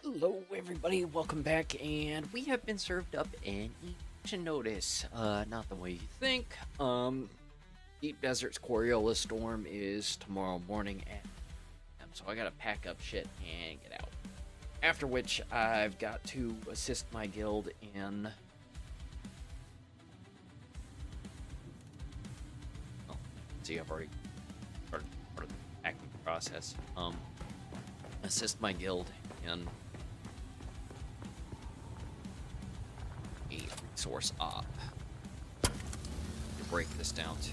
Hello, everybody. Welcome back, and we have been served up an eviction notice. Not the way you think. Deep Desert's Coriolos Storm is tomorrow morning at so I gotta pack up shit and get out. After which, I've got to assist my guild in. Oh, see, I've already started part of the packing process. Assist my guild in a resource op. To break this down to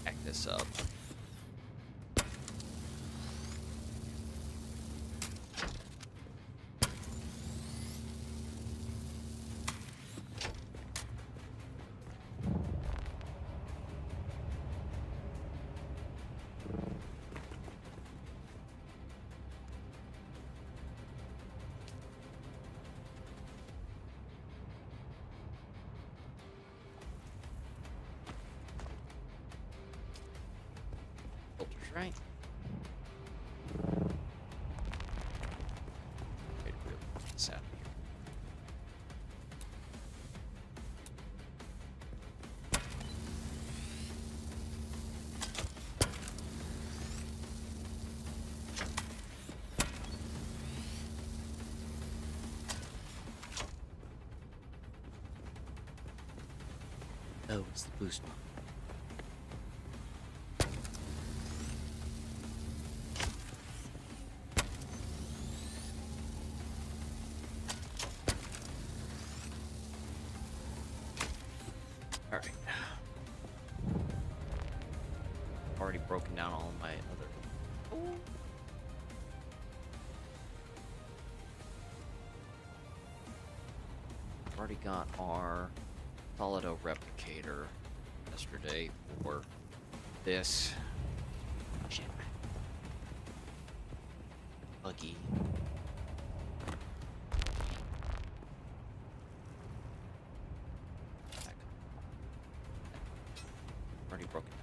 pack this up. Filters right. Wait, really get this out of here. Oh, it's the boost one. Alright. Already broken down all my other. Oh. Already got our Solido replicator yesterday for this. Shit. Buggy. Already broken down.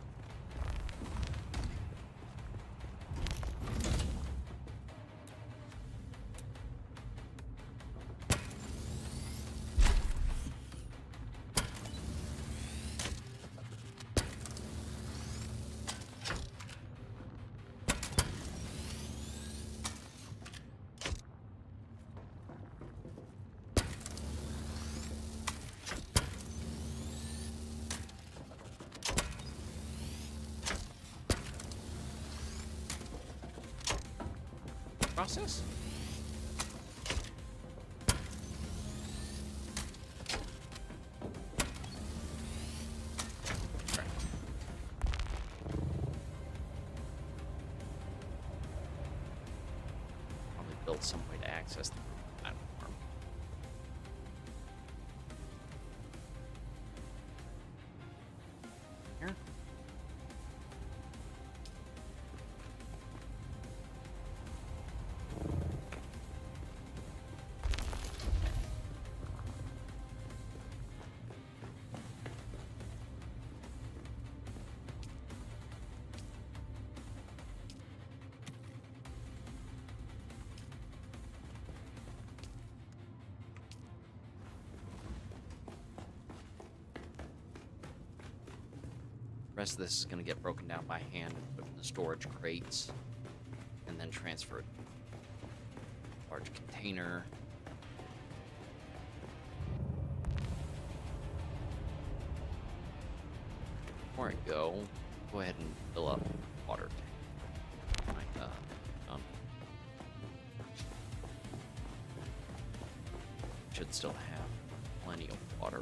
Process? Right. Probably build some way to access the platform. Here. The rest of this is going to get broken down by hand and put in the storage crates, and then transferred large container. Before I go ahead and fill up water tank. My gun. Should still have plenty of water.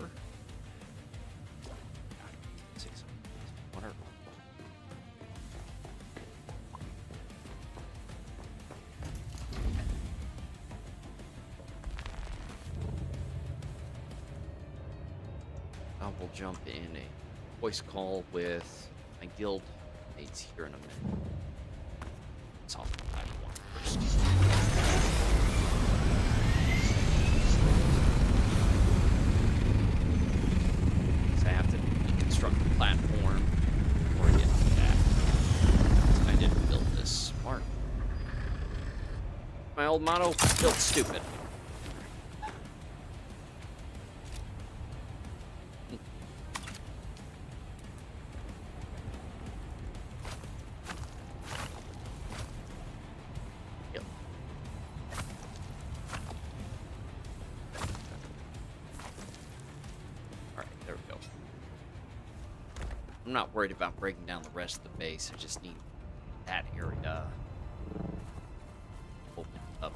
Water. I will jump in a voice call with my my guild mates here in a minute. It's off the platform first. So I have to deconstruct the platform before I get to that. I didn't build this smart. My old motto, build stupid. I'm not worried about breaking down the rest of the base. I just need that area opened up.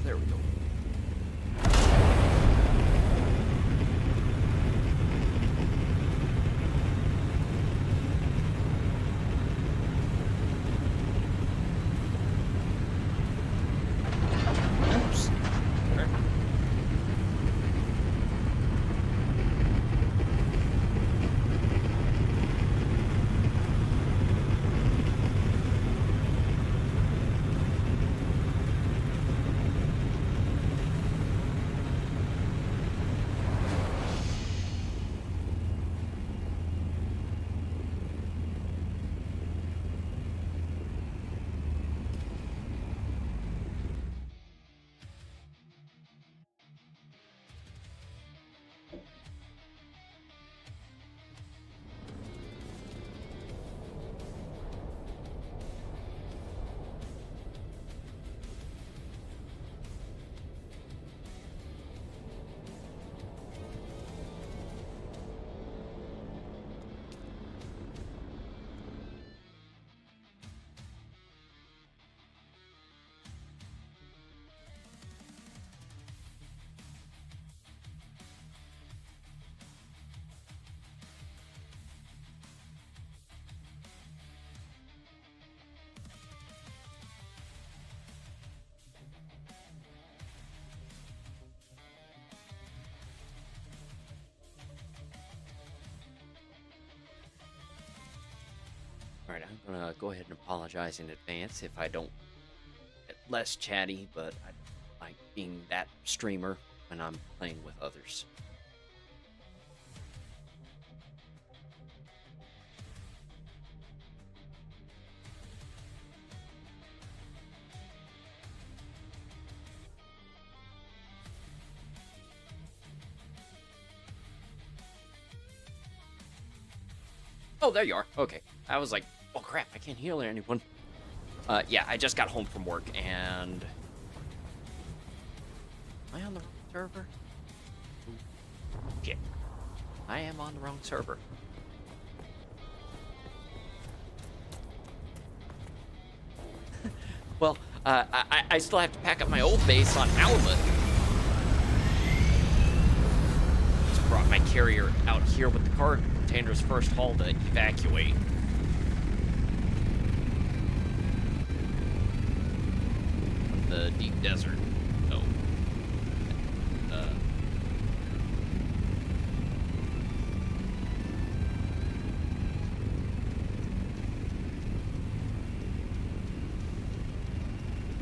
There we go. Oops. Okay. Alright, I'm gonna go ahead and apologize in advance if I don't get less chatty, but I like being that streamer when I'm playing with others. Oh, there you are. Okay. I was like, oh crap, I can't heal anyone. Yeah, I just got home from work and... Am I on the wrong server? Shit. I am on the wrong server. Well, I still have to pack up my old base on Owlet. Just brought my carrier out here with the cargo containers first haul to evacuate. From the deep desert. So,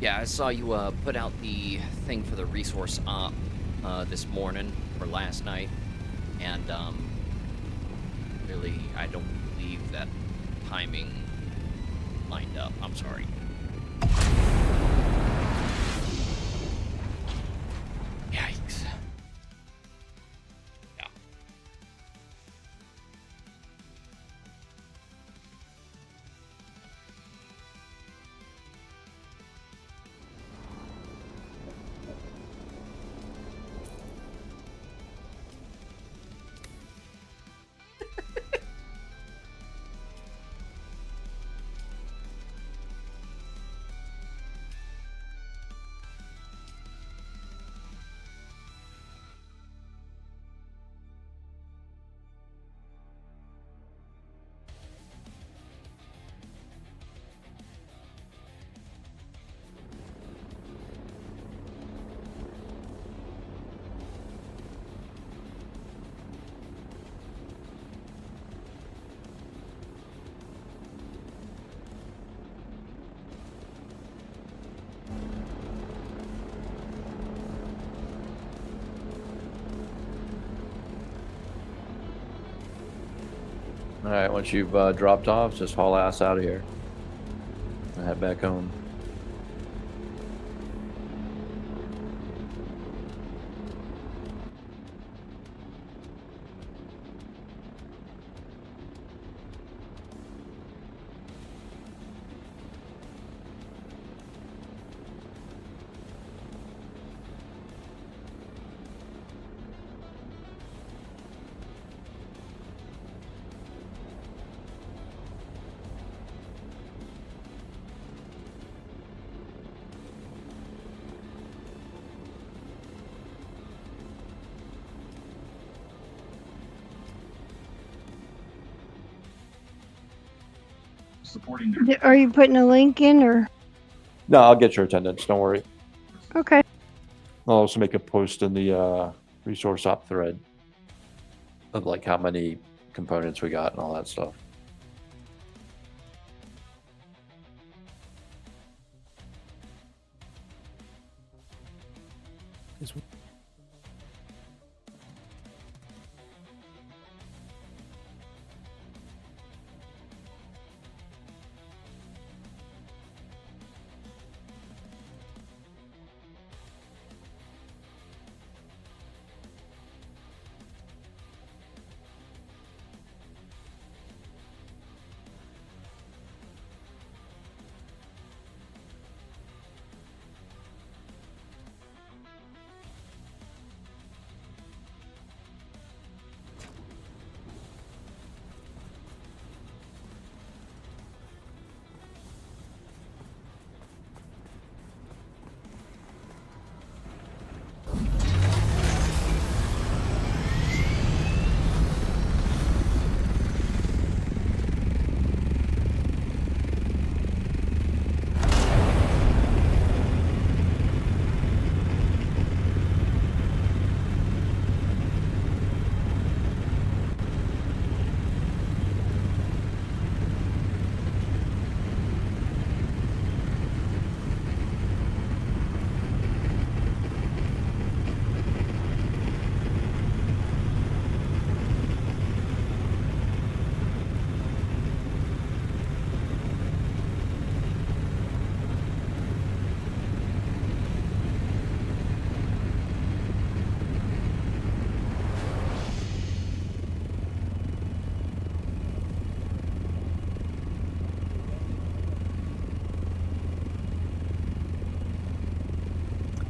yeah, I saw you put out the thing for the resource op this morning or last night, and really, I don't believe that timing lined up. I'm sorry. Yikes. Yeah. Alright, once you've dropped off, just haul ass out of here. And head back home. Are you putting a link in or? No, I'll get your attendance. Don't worry. Okay. I'll also make a post in the resource op thread of like how many components we got and all that stuff.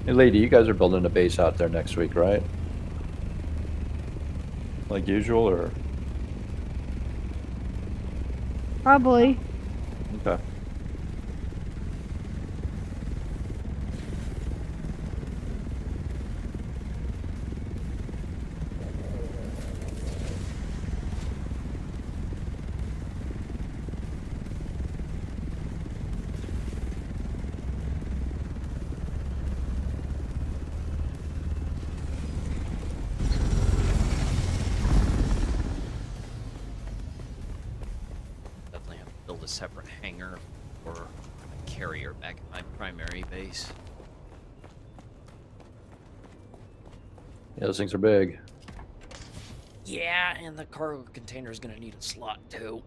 Hey, lady, you guys are building a base out there next week, right? Like usual, or? Probably. Okay. Definitely have to build a separate hangar for a carrier back at my primary base. Yeah, those things are big. Yeah, and the cargo container is going to need a slot too.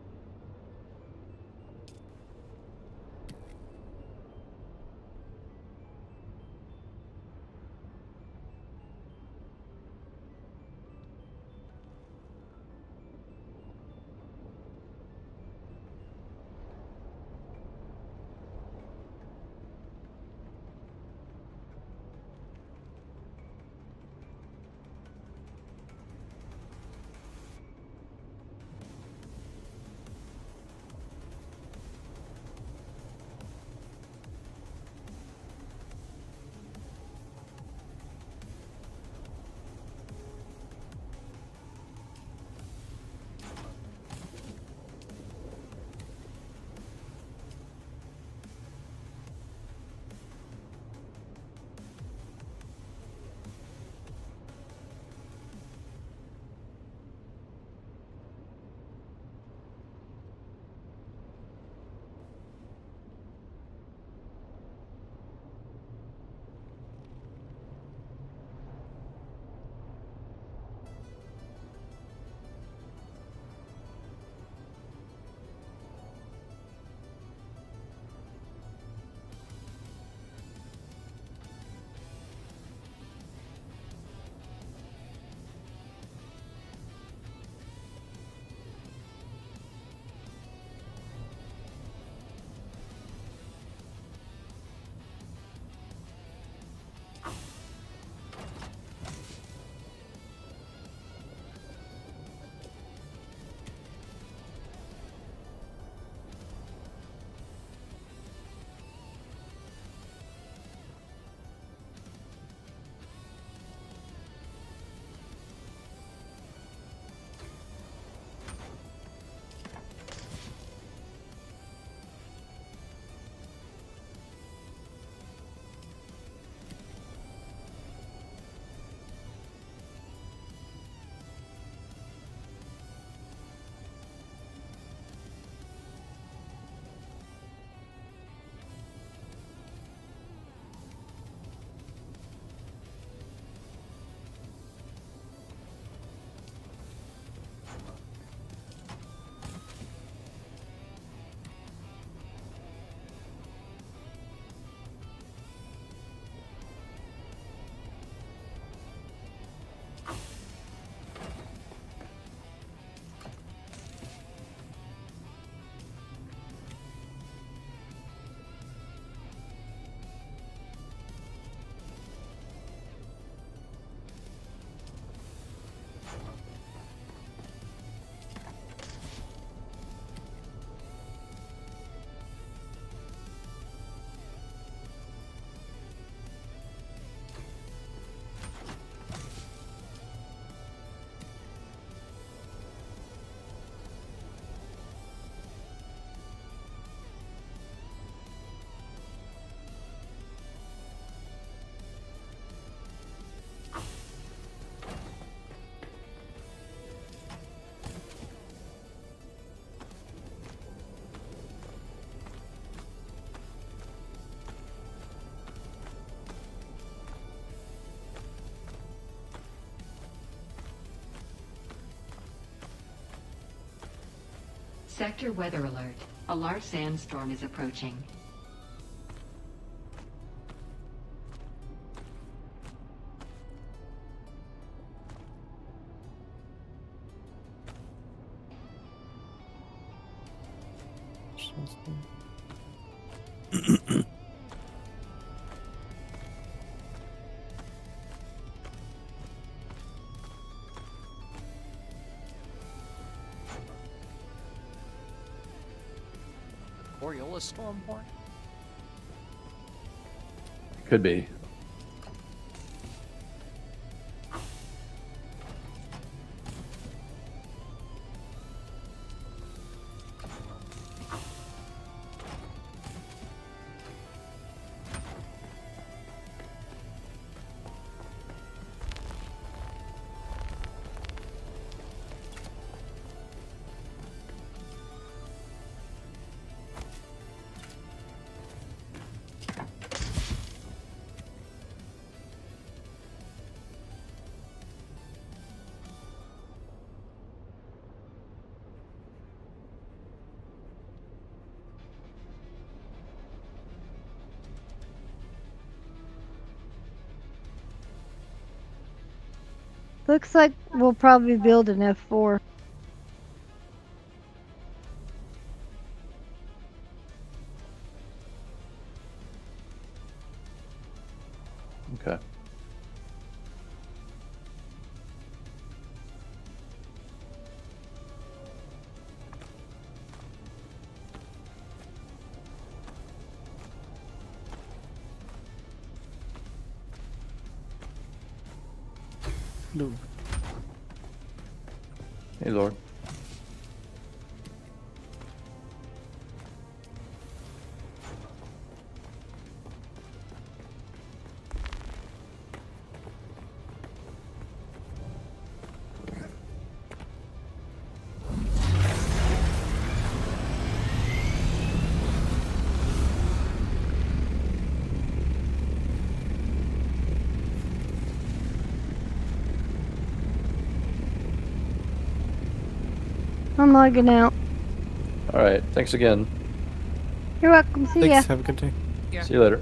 Sector weather alert. A large sandstorm is approaching. Coriolos Storm horn? Could be. Looks like we'll probably build an F4. Okay. No. Hey, Lord. I'm logging out. All right. Thanks again. You're welcome. See ya. Thanks. Have a good day. See you later.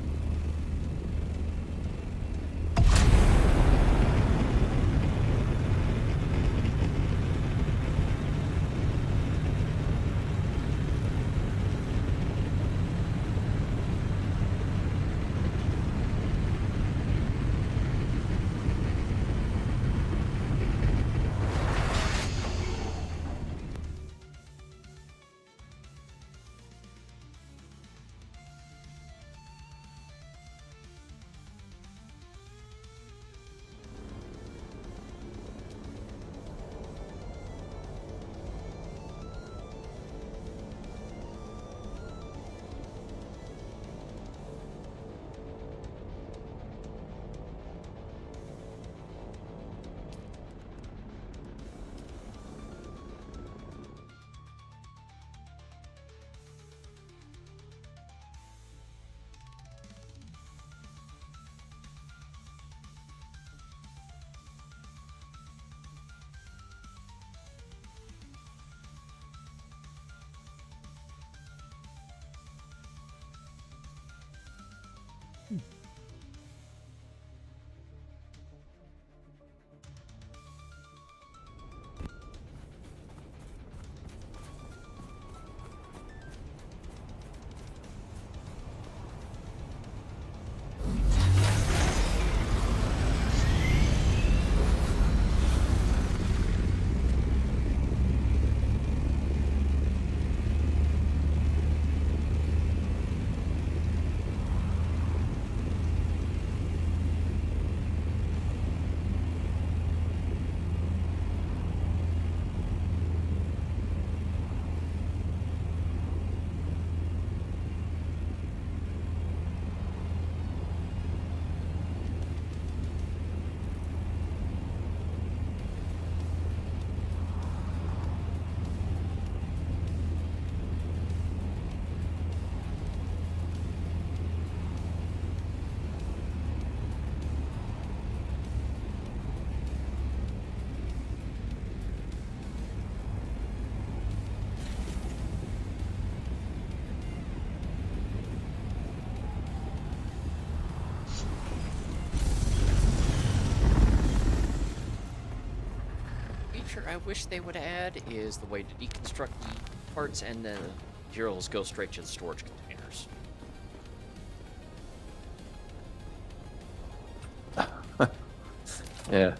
feature I wish they would add is the way to deconstruct the parts and the materials go straight to the storage containers. Yeah.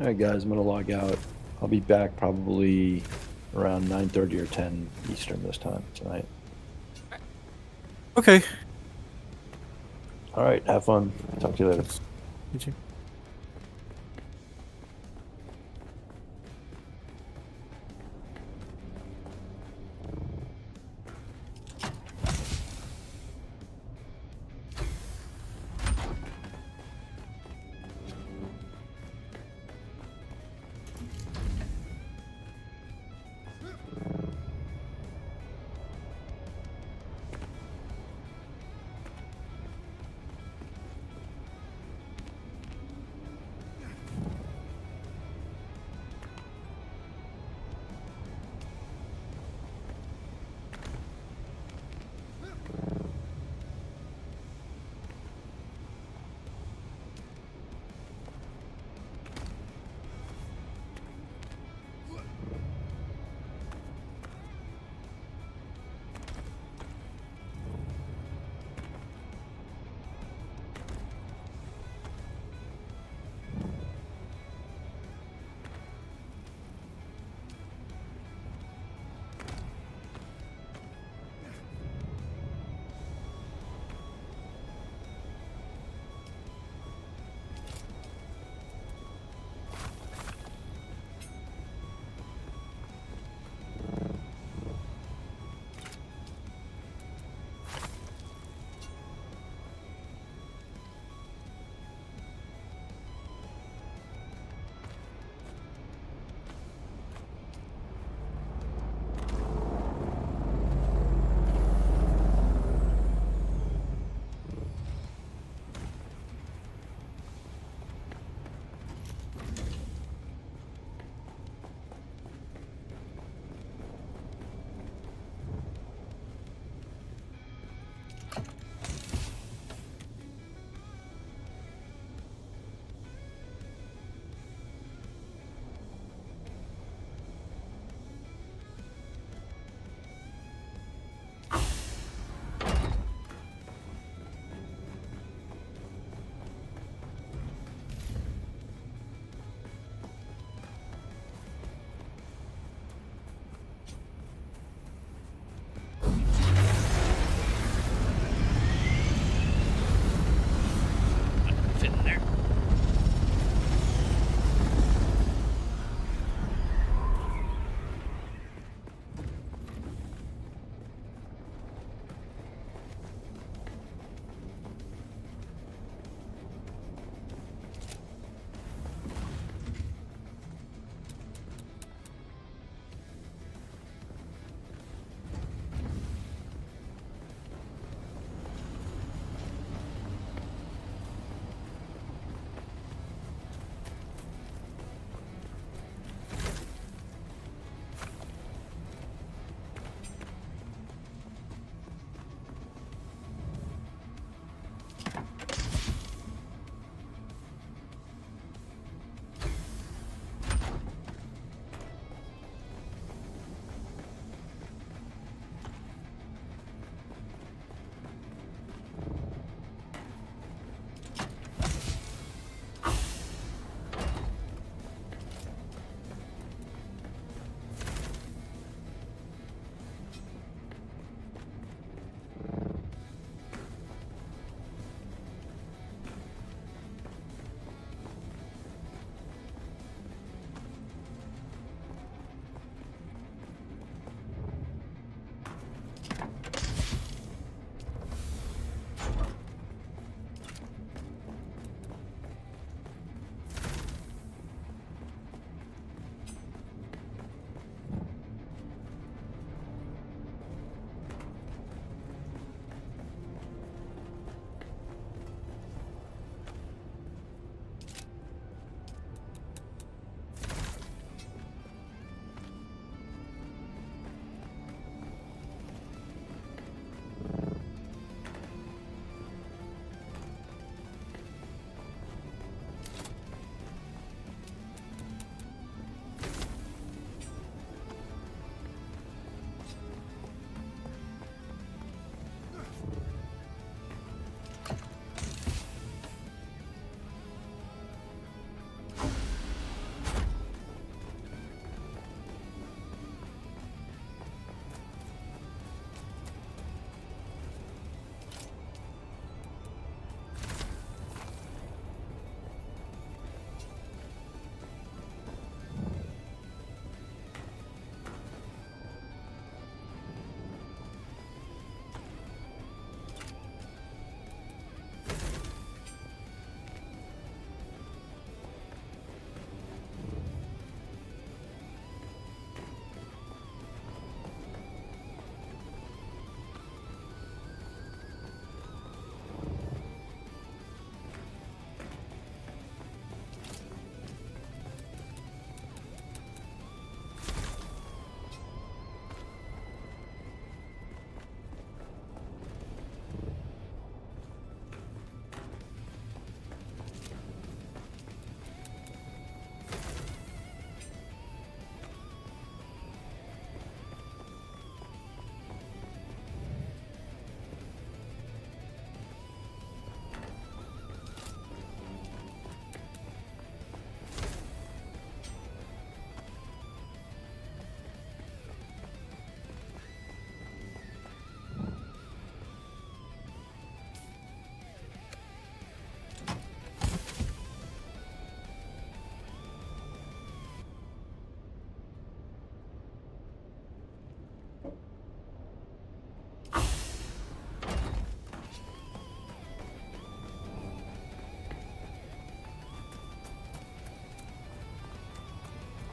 All right, guys, I'm gonna log out. I'll be back probably around 9:30 or 10 Eastern this time tonight. Okay. All right, have fun. Talk to you later. You too.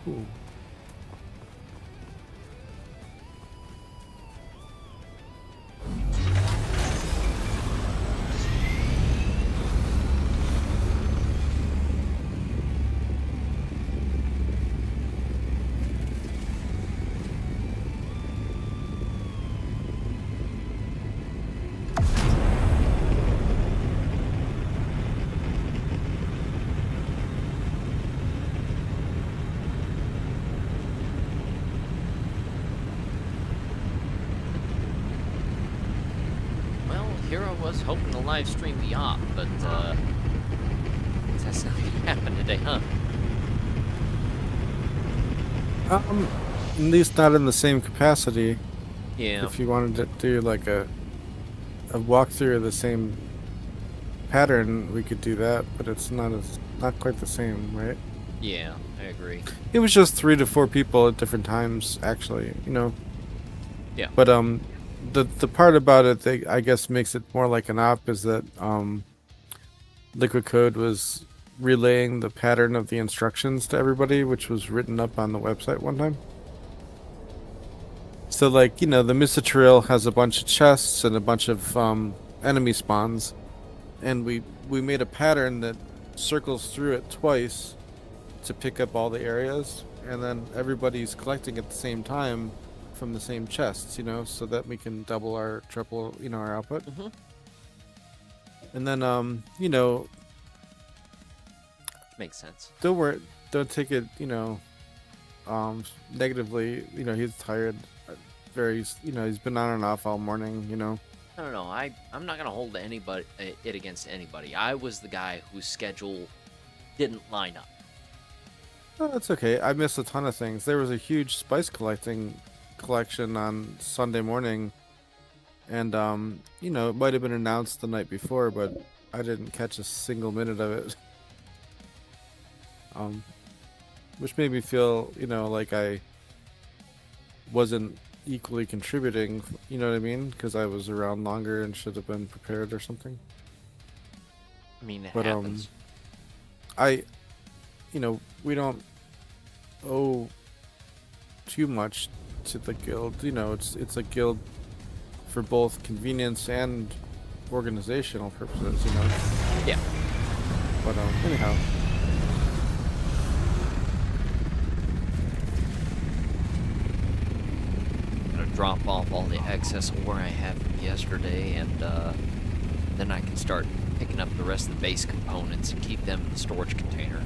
Ooh. Well, here I was hoping to live stream the op, but that's not gonna happen today, huh? At least not in the same capacity. Yeah. If you wanted to do like a walkthrough of the same pattern, we could do that, but it's not quite the same, right? Yeah, I agree. It was just 3 to 4 people at different times, actually, you know. Yeah. But the part about it that I guess makes it more like an op is that Liquid Code was relaying the pattern of the instructions to everybody, which was written up on the website one time. So, like, you know, the Missa Trail has a bunch of chests and a bunch of enemy spawns, and we made a pattern that circles through it twice to pick up all the areas, and then everybody's collecting at the same time from the same chests, you know, so that we can double or triple, you know, our output. Mm-hmm. And then, you know, Makes sense. don't take it, you know, negatively. You know, he's tired. You know, he's been on and off all morning, you know. I don't know. I'm not gonna hold it against anybody. I was the guy whose schedule didn't line up. Oh, that's okay. I missed a ton of things. There was a huge spice collection on Sunday morning, and you know, it might have been announced the night before, but I didn't catch a single minute of it. Which made me feel, you know, like I wasn't equally contributing, you know what I mean? Because I was around longer and should have been prepared or something. I mean, it But happens. you know, we don't owe too much to the guild. You know, it's a guild for both convenience and organizational purposes, you know. Yeah. But anyhow. Drop off all the excess ore I had from yesterday, and then I can start picking up the rest of the base components and keep them in the storage container.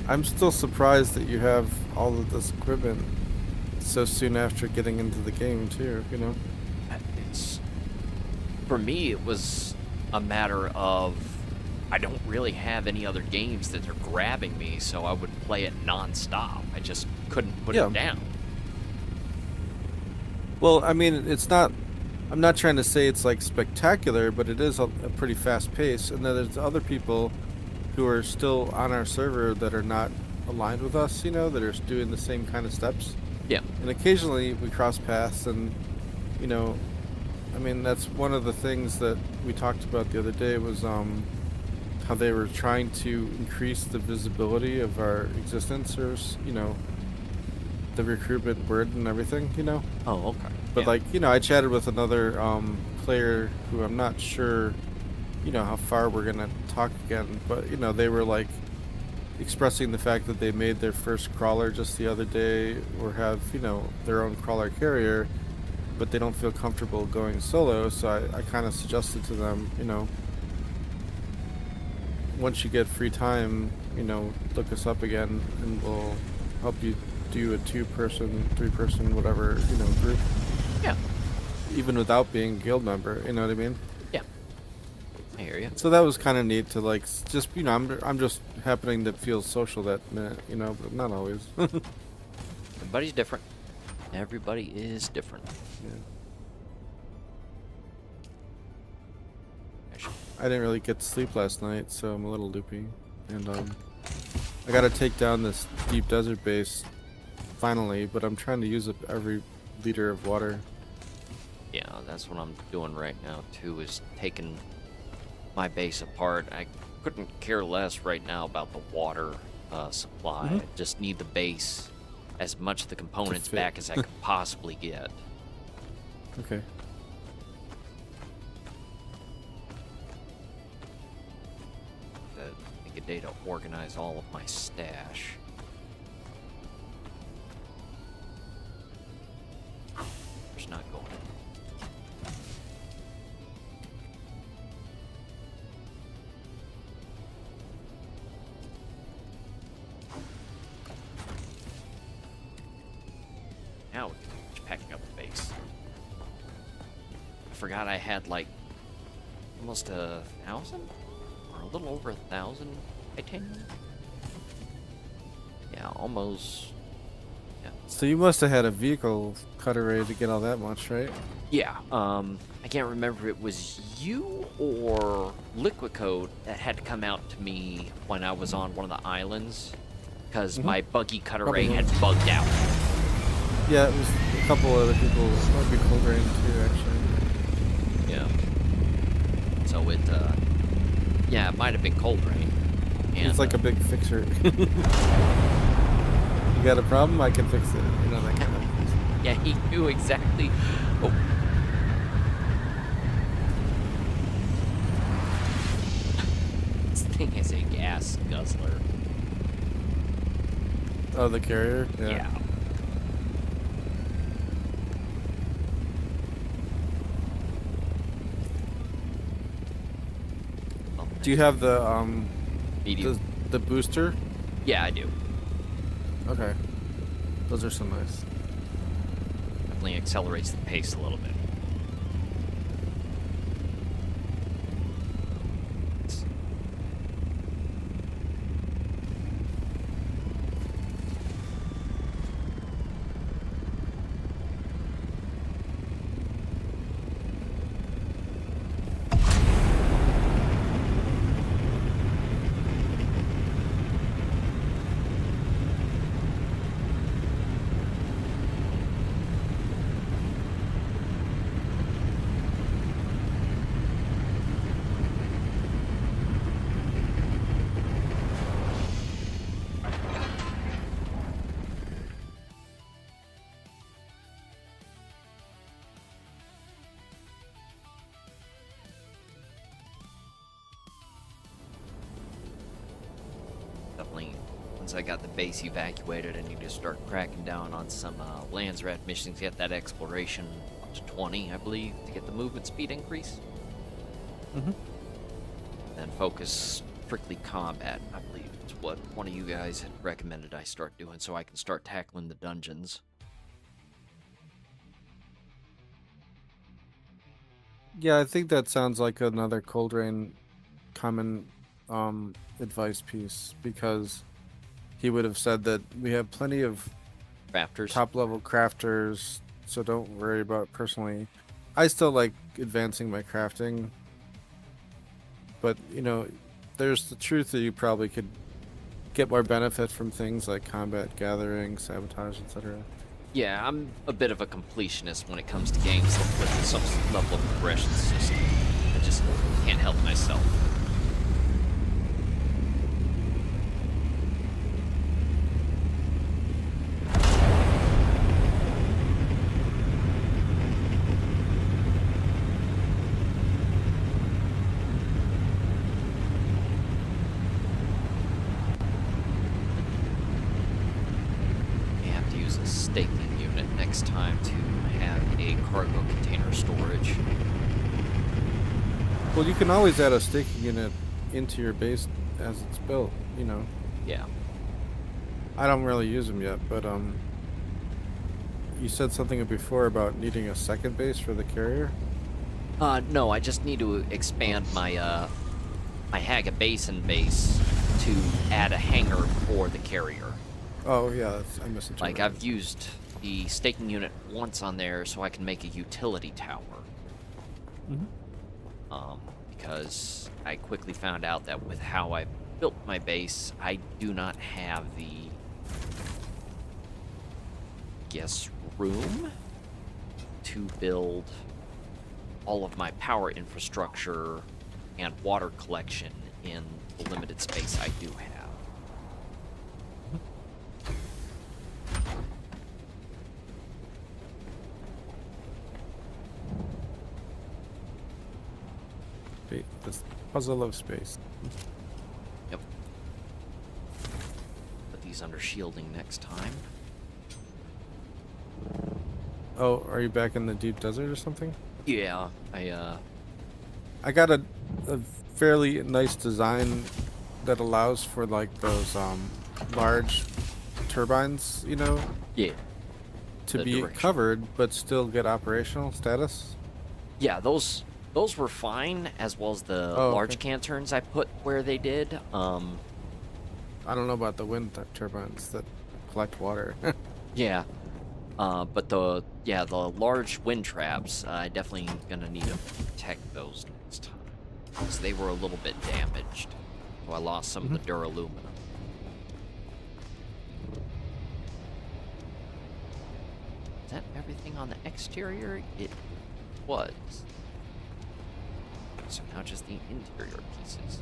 I'm still surprised that you have all of this equipment so soon after getting into the game too, you know? It's, for me, it was a matter of I don't really have any other games that are grabbing me, so I would play it non-stop. I just couldn't put it down. Well, I mean, I'm not trying to say it's like spectacular, but it is a pretty fast pace. And then there's other people who are still on our server that are not aligned with us, you know, that are doing the same kind of steps. Yeah. And occasionally we cross paths, and, you know, I mean, that's one of the things that we talked about the other day was how they were trying to increase the visibility of our existence, or, you know, the recruitment word and everything, you know. Oh, okay. But like, you know, I chatted with another player who I'm not sure, you know, how far we're gonna talk again, but you know, they were like expressing the fact that they made their first crawler just the other day, or have, you know, their own crawler carrier, but they don't feel comfortable going solo. So I kind of suggested to them, you know, once you get free time, you know, look us up again, and we'll help you do a 2-person, 3-person, whatever, you know, group. Yeah. Even without being a guild member, you know what I mean? Yeah. I hear you. So that was kind of neat to like just, you know, I'm just happening to feel social that minute, you know, but not always. Everybody's different. Everybody is different. Yeah. I didn't really get to sleep last night, so I'm a little loopy, and I gotta take down this deep desert base finally, but I'm trying to use up every liter of water. Yeah, that's what I'm doing right now too, is taking my base apart. I couldn't care less right now about the water. supply. Mhm. I just need the base, as much of the components fit. back as I could possibly get. Okay. Make a day to organize all of my stash. There's not going. Now we can finish packing up the base. I forgot I had like almost 1,000 or a little over 1,000 titanium. Yeah, almost. Yeah. So you must have had a vehicle cutter ready to get all that much, right? Yeah. I can't remember if it was you or Liquid Code that had to come out to me when I was on one of the islands because my buggy cutter ray Probably had bugged out. Yeah, it was a couple other people. Might be Cold Rain too, actually. Yeah. So it, yeah, it might have been Cold Rain. And, He's like a big fixer. You got a problem? I can fix it. You know, that kind of. yeah, he knew exactly. Oh. This thing is a gas guzzler. Oh, the carrier? Yeah. Do you have the Medium. the booster? Yeah, I do. Okay. Those are so nice. Definitely accelerates the pace a little bit. Definitely, once I got the base evacuated, I need to start cracking down on some Landsrat missions, get that exploration up to 20, I believe, to get the movement speed increase. Mm-hmm. Then focus strictly combat, I believe. It's what one of you guys had recommended I start doing so I can start tackling the dungeons. Yeah, I think that sounds like another Cold Rain common advice piece, because he would have said that we have plenty of Raptors. top level crafters, so don't worry about personally. I still like advancing my crafting, but you know, there's the truth that you probably could get more benefit from things like combat, gathering, sabotage, etc. Yeah, I'm a bit of a completionist when it comes to games with some level of progression system. I just can't help myself. I have to use a staking unit next time to have a cargo container storage. Well, you can always add a staking unit into your base as it's built, you know. Yeah. I don't really use them yet, but you said something before about needing a second base for the carrier. No, I just need to expand my my Haga Basin base to add a hangar for the carrier. Oh yeah, I misinterpreted. Like, I've used the staking unit once on there so I can make a utility tower. Mhm. Because I quickly found out that with how I built my base, I do not have the, room to build all of my power infrastructure and water collection in the limited space I do have. This puzzle of space. Yep. Put these under shielding next time. Oh, are you back in the deep desert or something? Yeah, I got a fairly nice design that allows for like those large turbines, you know, yeah. to The be direction. covered but still get operational status. Yeah, those were fine, as well as the Oh, large okay. canterns I put where they did. I don't know about the wind turbines that collect water. Yeah. But the large wind traps, I definitely gonna need to protect those next time, because they were a little bit damaged. So I lost some of the duraluminum. Is that everything on the exterior? It was. So now just the interior pieces.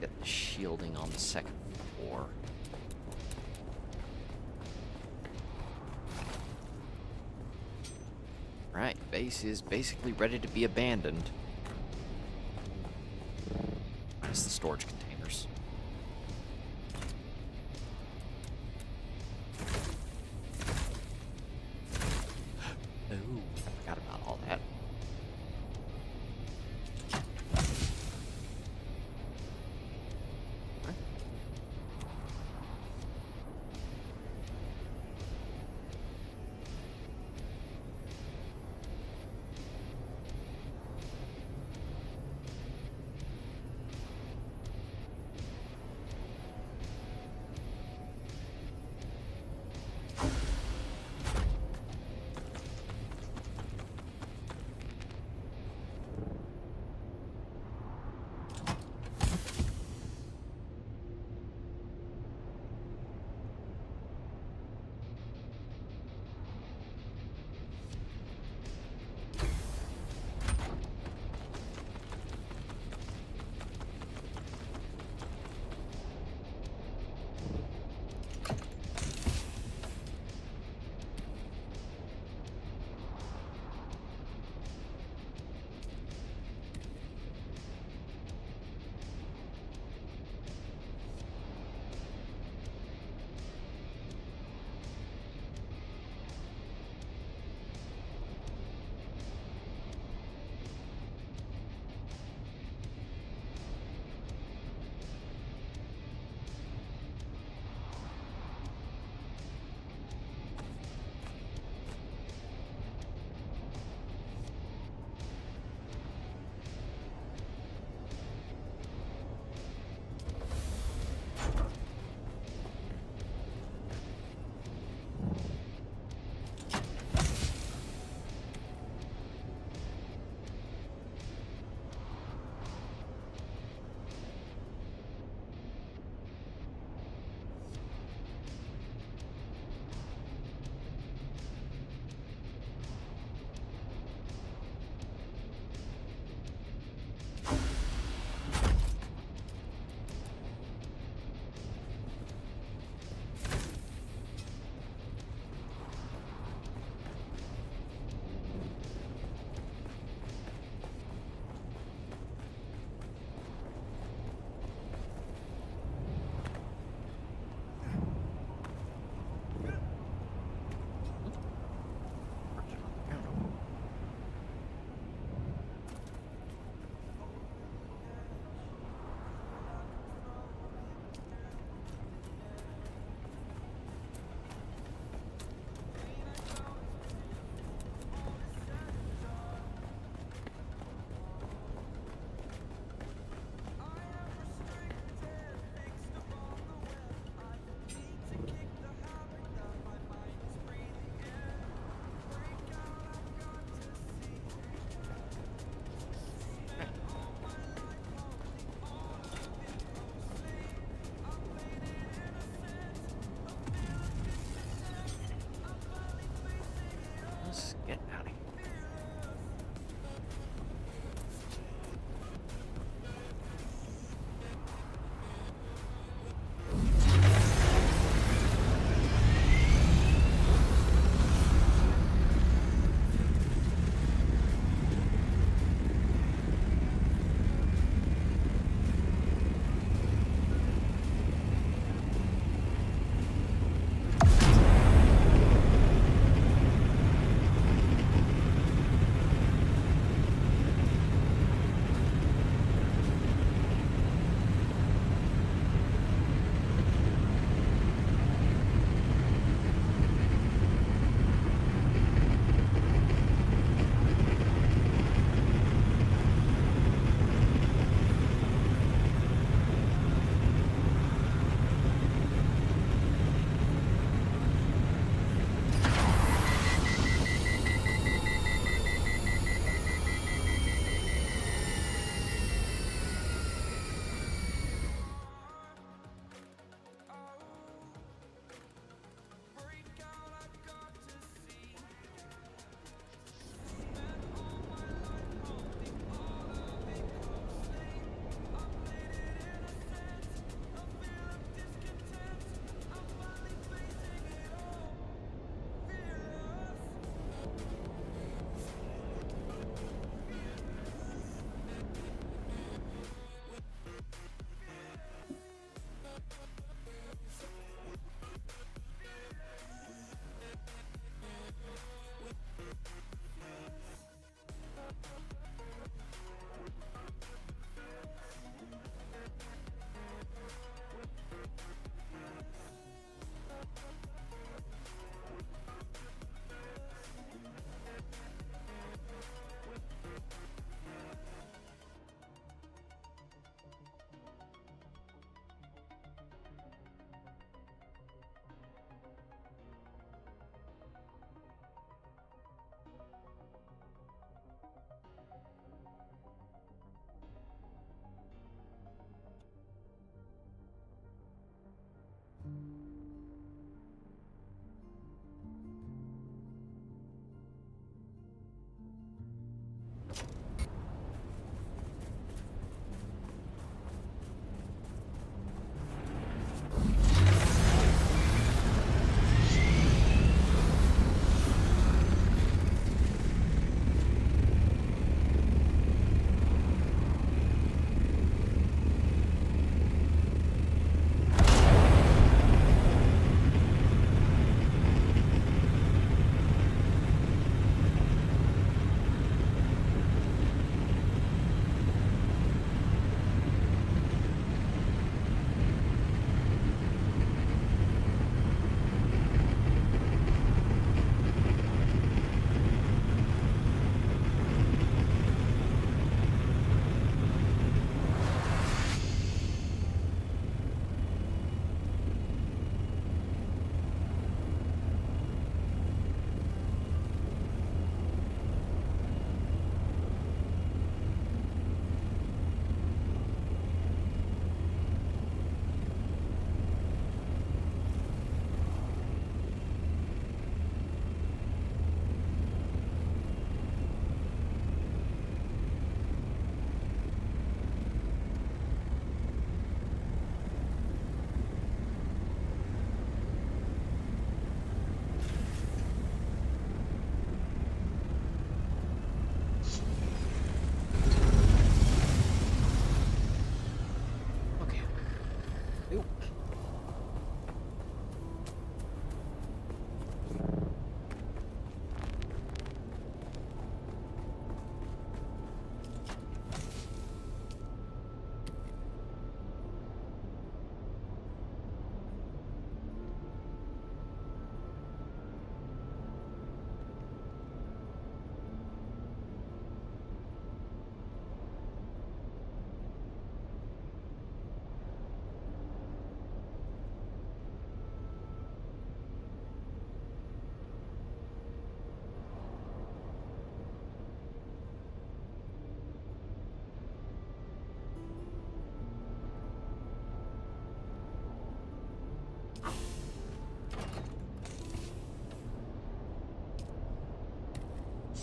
Get the shielding on the second floor. Right, base is basically ready to be abandoned. Minus the storage containers. Ooh, forgot about all that.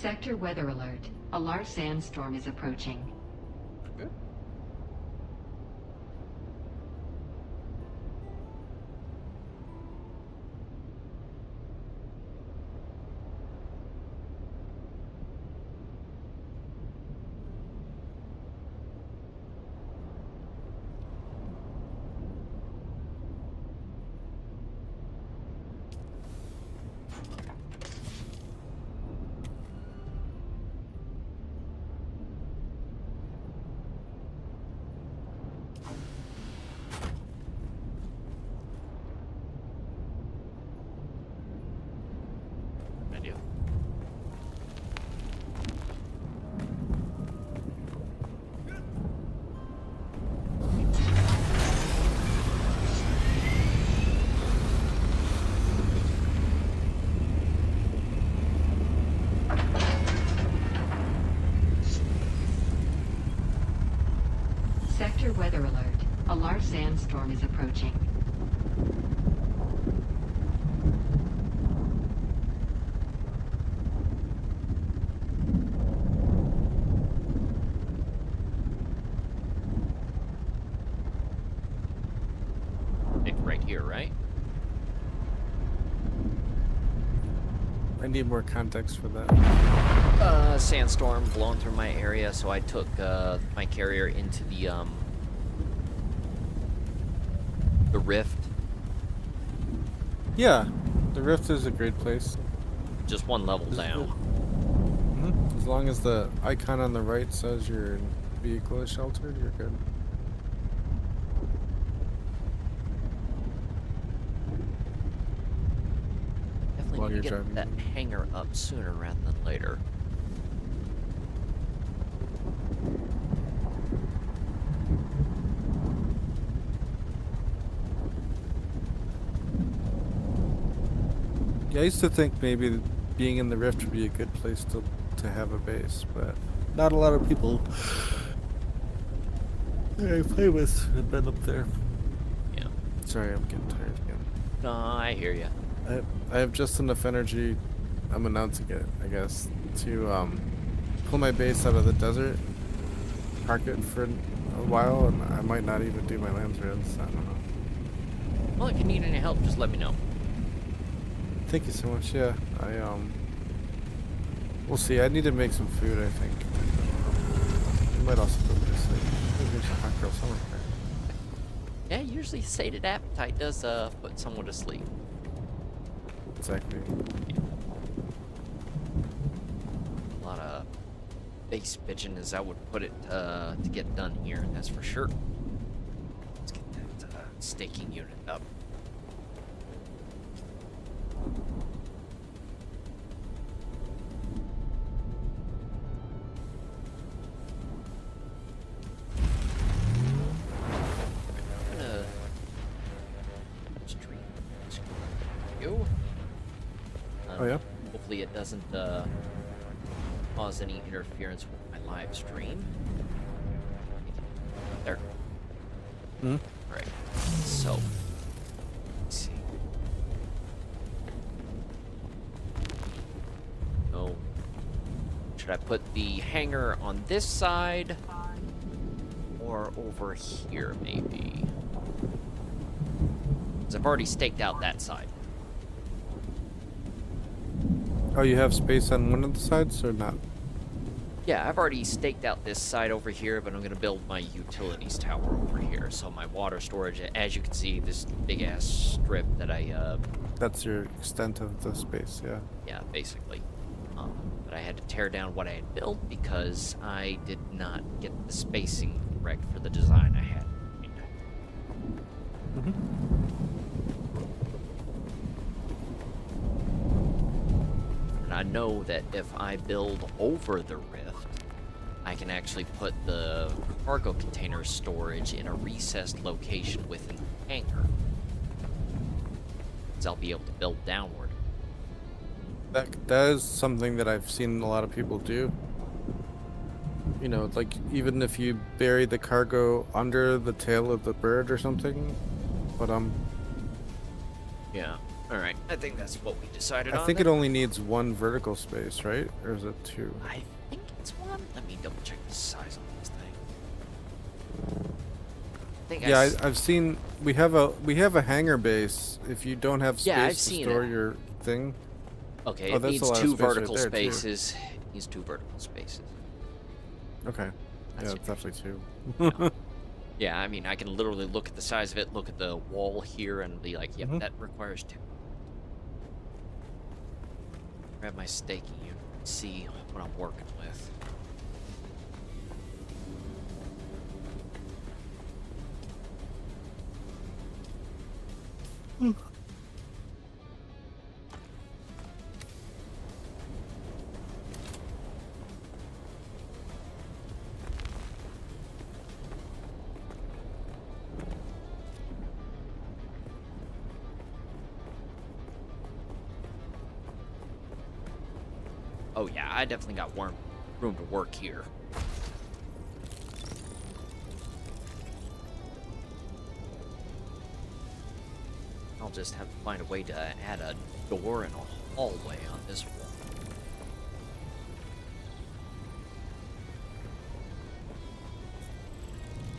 Sector weather alert. A large sandstorm is approaching. Good. Idea. Sector weather alert. A large sandstorm is approaching. It's right here, right? I need more context for that. Sandstorm blowing through my area, so I took my carrier into the rift. Yeah, the rift is a great place. Just one level Is it- down. As long as the icon on the right says your vehicle is sheltered, you're good. Definitely While need to you're get driving. that hangar up sooner rather than later. Yeah, I used to think maybe being in the rift would be a good place to have a base, but not a lot of people that I play with have been up there. Yeah. Sorry, I'm getting tired again. No, I hear you. I have just enough energy, I'm announcing it, I guess, to pull my base out of the desert, park it for a while, and I might not even do my lands runs. I don't know. Well, if you need any help, just let me know. Thank you so much. Yeah, we'll see. I need to make some food, I think. I might also put this maybe there's a hot girl somewhere. Yeah, usually sated appetite does put someone to sleep. Exactly. A lot of base bitching, as I would put it, to get done here, that's for sure. Let's get that staking unit up. Oh yeah. Hopefully it doesn't cause any interference with my live stream. There. Hmm. Alright. So, let's see. Oh. Should I put the hangar on this side? Or over here, maybe? Because I've already staked out that side. Oh, you have space on one of the sides or not? Yeah, I've already staked out this side over here, but I'm going to build my utilities tower over here. So my water storage, as you can see, this big-ass strip that I, That's your extent of the space, yeah. yeah, basically. But I had to tear down what I had built because I did not get the spacing correct for the design I had. And I know that if I build over the rift, I can actually put the cargo container storage in a recessed location within the hangar. So I'll be able to build downward. That is something that I've seen a lot of people do. You know, like even if you bury the cargo under the tail of the bird or something, but Yeah. All right, I think that's what we decided I on. think it then. only needs one vertical space, right? Or is it two? I think it's one. Let me double check the size on this thing. I think Yeah, I s- I've seen. We have a hangar base. If you don't have space Yeah, I've to seen store it. your thing. Okay, Oh, it that's a needs lot of two space right vertical there, too. spaces. It needs two vertical spaces. Okay. That's Yeah, it's definitely two. Yeah. Yeah, I mean, I can literally look at the size of it, look at the wall here, and be like, yep, Mhm. that requires two. Grab my staking unit and see what I'm working with. Oh yeah, I definitely got room to work here. I'll just have to find a way to add a door and a hallway on this wall.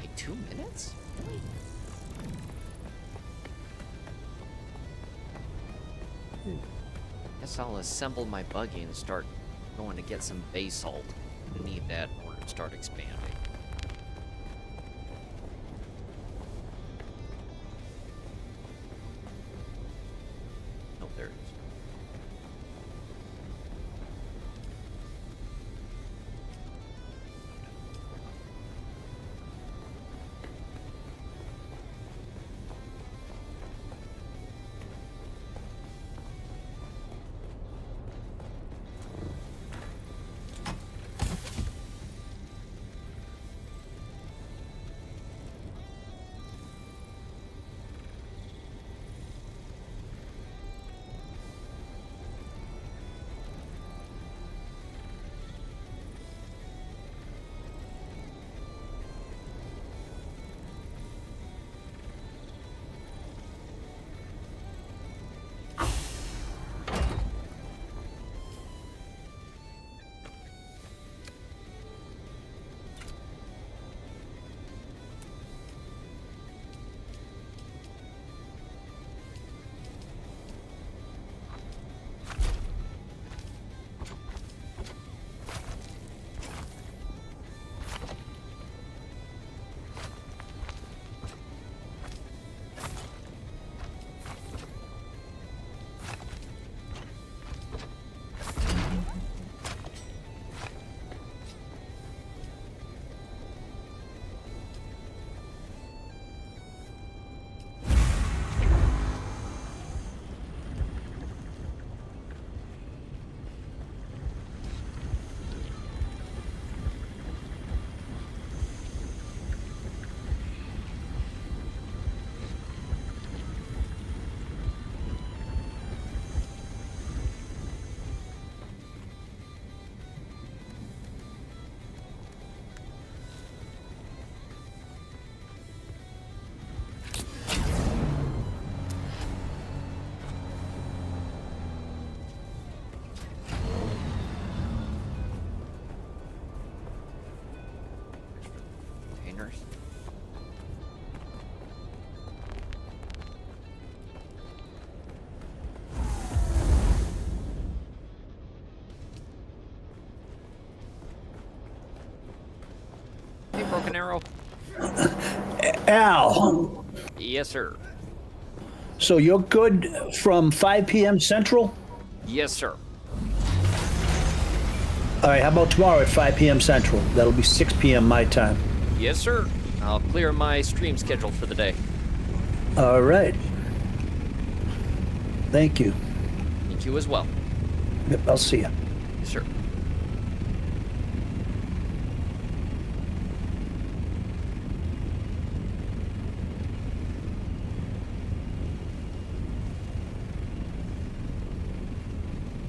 Take 2 minutes? Really? Guess I'll assemble my buggy and start going to get some basalt. I need that in order to start expanding. Oh, there it is. Containers. Hey, Broken Arrow. Al, Yes, sir. so you're good from 5 p.m. Central? Yes, sir. All right, how about tomorrow at 5 p.m. Central? That'll be 6 p.m. my time. Yes, sir. I'll clear my stream schedule for the day. All right. Thank you. Thank you as well. Yep, I'll see you. Yes, sir.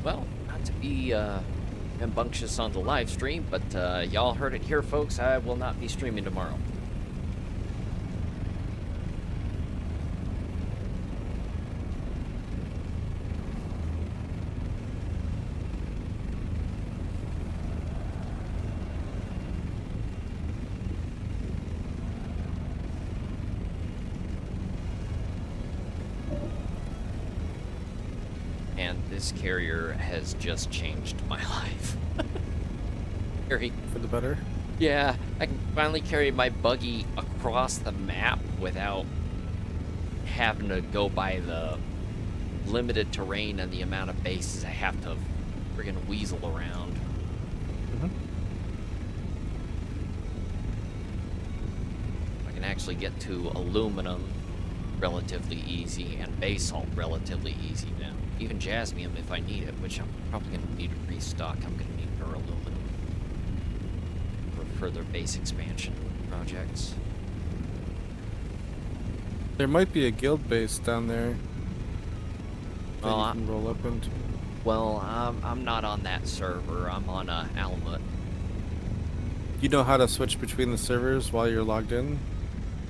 Well, not to be rambunctious on the live stream, but y'all heard it here, folks. I will not be streaming tomorrow. this carrier has just changed my life. Carry, For the better. yeah, I can finally carry my buggy across the map without having to go by the limited terrain and the amount of bases I have to friggin' weasel around. I can actually get to aluminum relatively easy and basalt relatively easy now. Even jasmium if I need it, which I'm probably going to need to restock. I'm going to need more aluminum for further base expansion projects. There might be a guild base down there that Well, you can roll up into. Well, I'm not on that server. I'm on Almut. You know how to switch between the servers while you're logged in?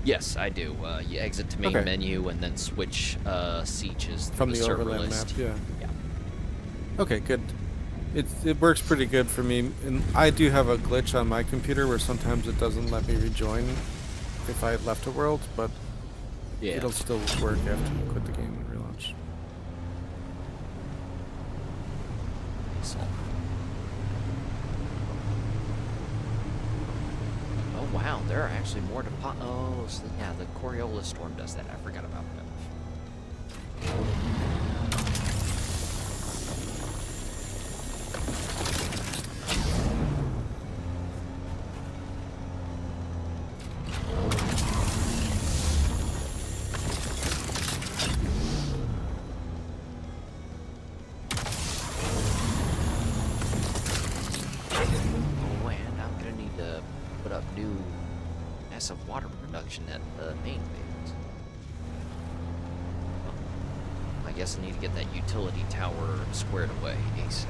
Yes, I do. You exit to main Okay. menu and then switch sieges to From the server overland list. map, yeah. Yeah. Okay, good. It works pretty good for me, and I do have a glitch on my computer where sometimes it doesn't let me rejoin if I left a world, but Yeah. it'll still work after you quit the game and relaunch. Basalt. Oh wow, there are actually more Oh, so yeah, the Coriolos Storm does that. I forgot about that. Oh, and I'm gonna need to put up new massive water production at the main base. Well, I guess I need to get that utility tower squared away ASAP.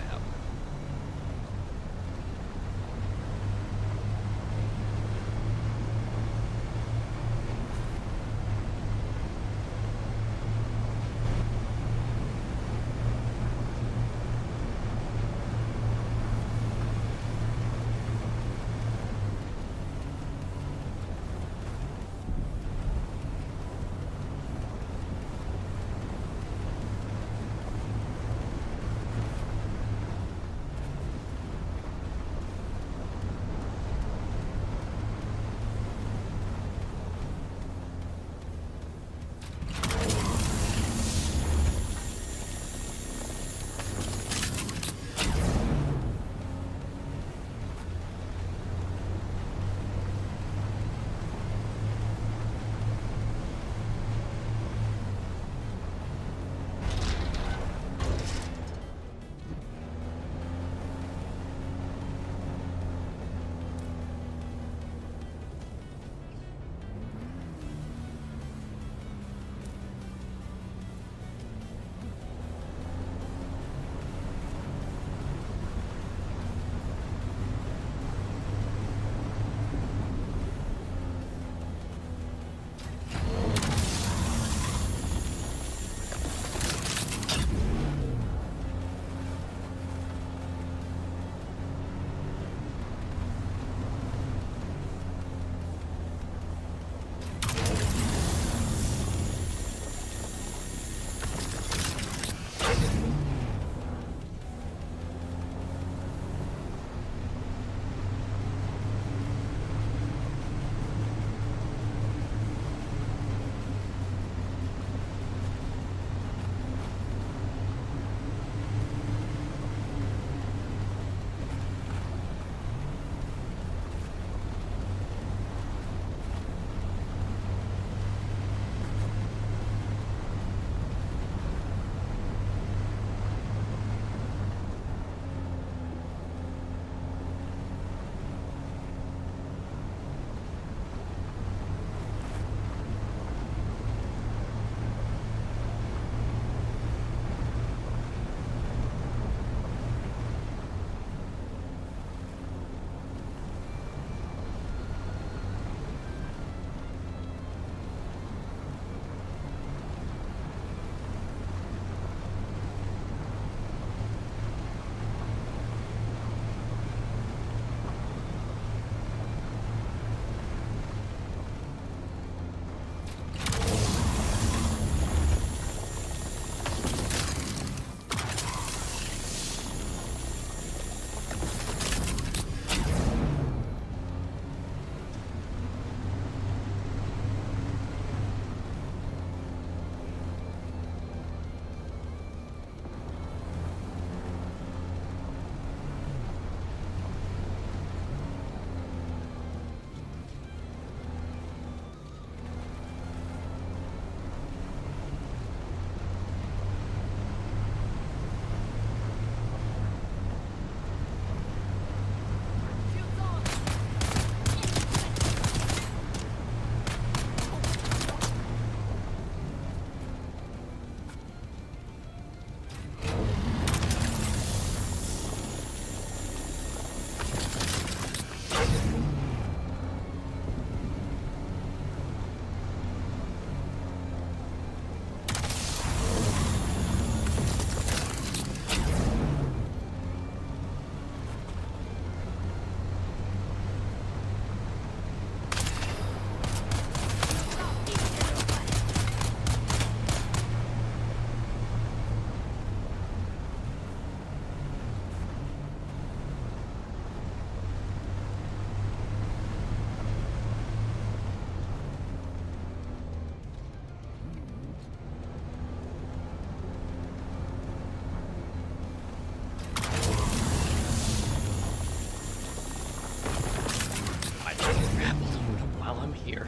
here.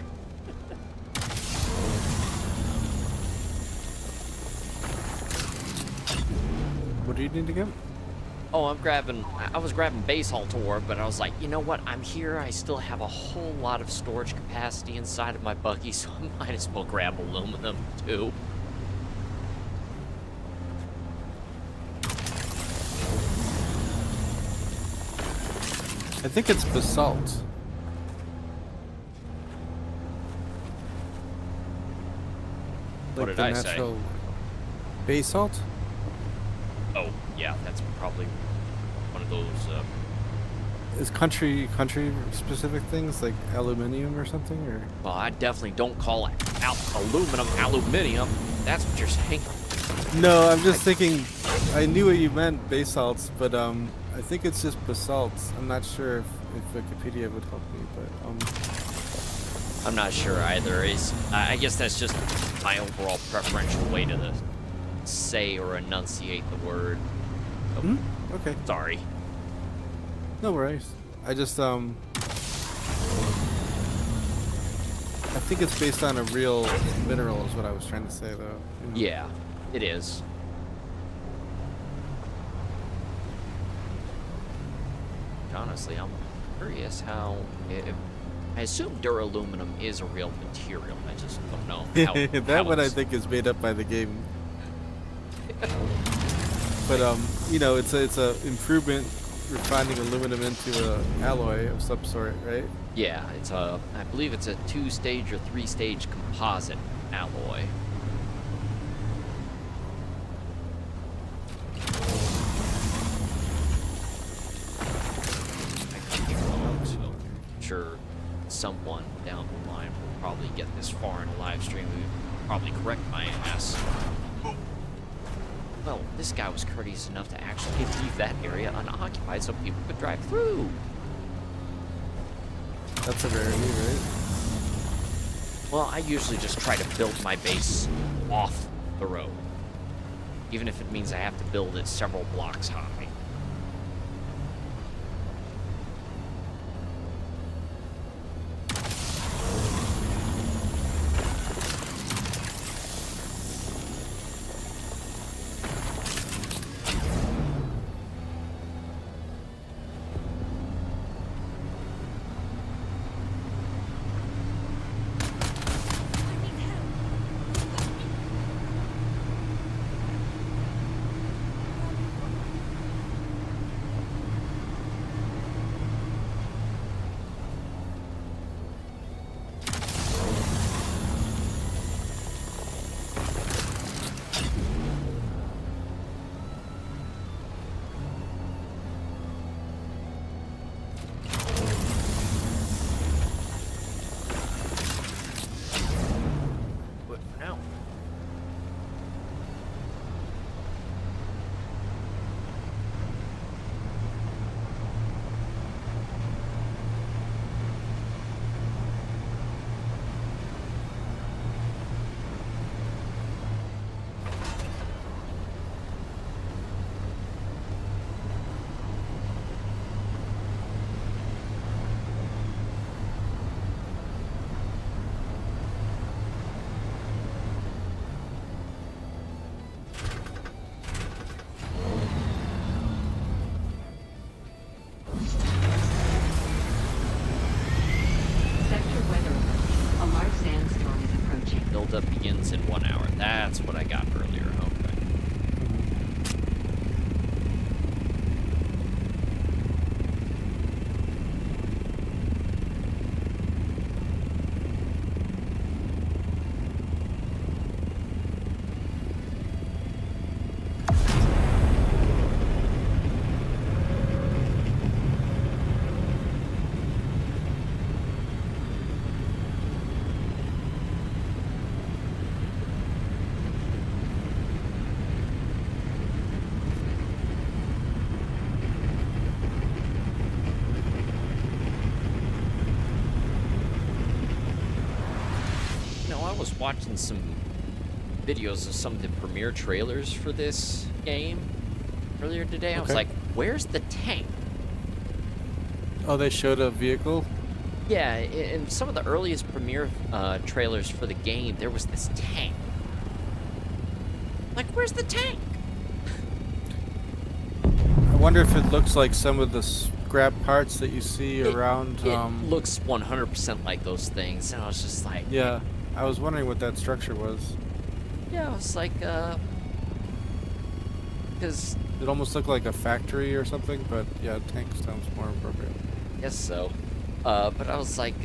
What do you need to get? Oh, I was grabbing basalt ore, but I was like, you know what? I'm here. I still have a whole lot of storage capacity inside of my buggy, so I might as well grab aluminum too. I think it's basalt. What did I say? Basalt? Oh, yeah, that's probably one of those. Is country specific things like aluminium or something, or? Well, I definitely don't call it aluminium. That's what you're saying. No, I'm just thinking. I knew what you meant, basalts, but I think it's just basalt. I'm not sure if Wikipedia would help me, but I'm not sure either. I guess that's just my overall preferential way to say or enunciate the word. Oh, okay. Sorry. No worries. I just I think it's based on a real mineral is what I was trying to say, though. You know? Yeah, it is. Honestly, I'm curious how. I assume duraluminum is a real material. I just don't know. That one I think is made up by the game. But you know, it's a improvement, refining aluminum into a alloy of some sort, right? Yeah, I believe it's a 2-stage or 3-stage composite alloy. I could be wrong, so I'm sure someone down the line will probably get this far in a live stream who will probably correct my ass. Well, this guy was courteous enough to actually leave that area unoccupied so people could drive through. That's a rarity, right? Well, I usually just try to build my base off the road, even if it means I have to build it several blocks high. But for now, Sector weather alert. A large sandstorm is approaching. build-up begins in 1 hour. That's what I got earlier. Okay. I was watching some videos of some of the premiere trailers for this game earlier today. I was Okay. like, where's the tank? Oh, they showed a vehicle. Yeah, in some of the earliest premiere trailers for the game, there was this tank. Like, where's the tank? I wonder if it looks like some of the scrap parts that you see around. It looks 100% like those things, and I was just like, Yeah, I was wondering what that structure was. yeah, I was like, because It almost looked like a factory or something, but yeah, tank sounds more appropriate. I guess so. But I was like,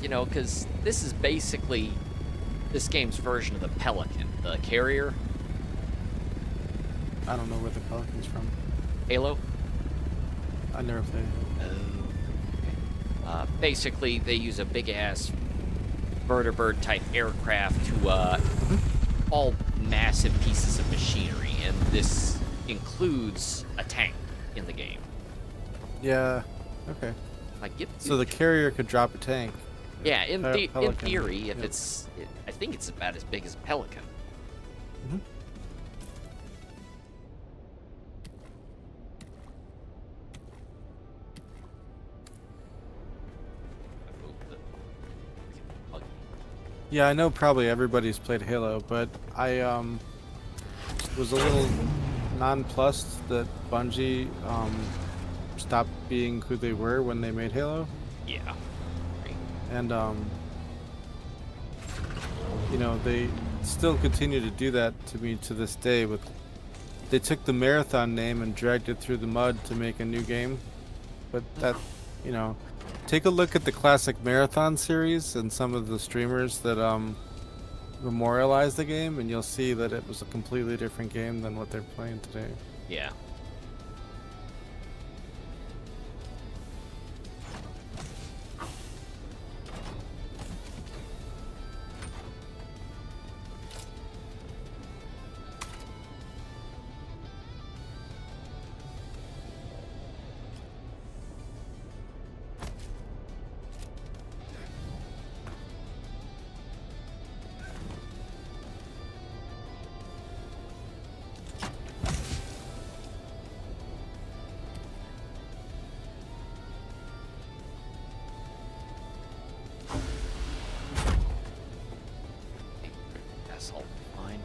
you know, because this is basically this game's version of the Pelican, the carrier, I don't know where the Pelican's from. Halo. I never played it. Basically, they use a big-ass vertibird-type aircraft to haul massive pieces of machinery, and this includes a tank in the game. Yeah, okay. Like, So the carrier could drop a tank. yeah, in Pelican, theory, if yep. I think it's about as big as a Pelican. Mhm. Yeah, I know probably everybody's played Halo, but I was a little nonplussed that Bungie stopped being who they were when they made Halo, Yeah. and you know, they still continue to do that to me to this day. With they took the Marathon name and dragged it through the mud to make a new game, but that, you know, take a look at the classic Marathon series and some of the streamers that memorialize the game, and you'll see that it was a completely different game than what they're playing today. Yeah. That's all find.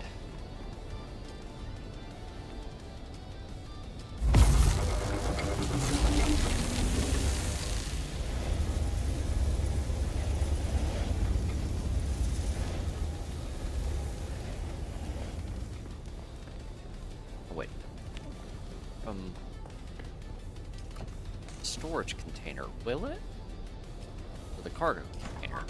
Oh, wait. Storage container, will it? Or the cargo container?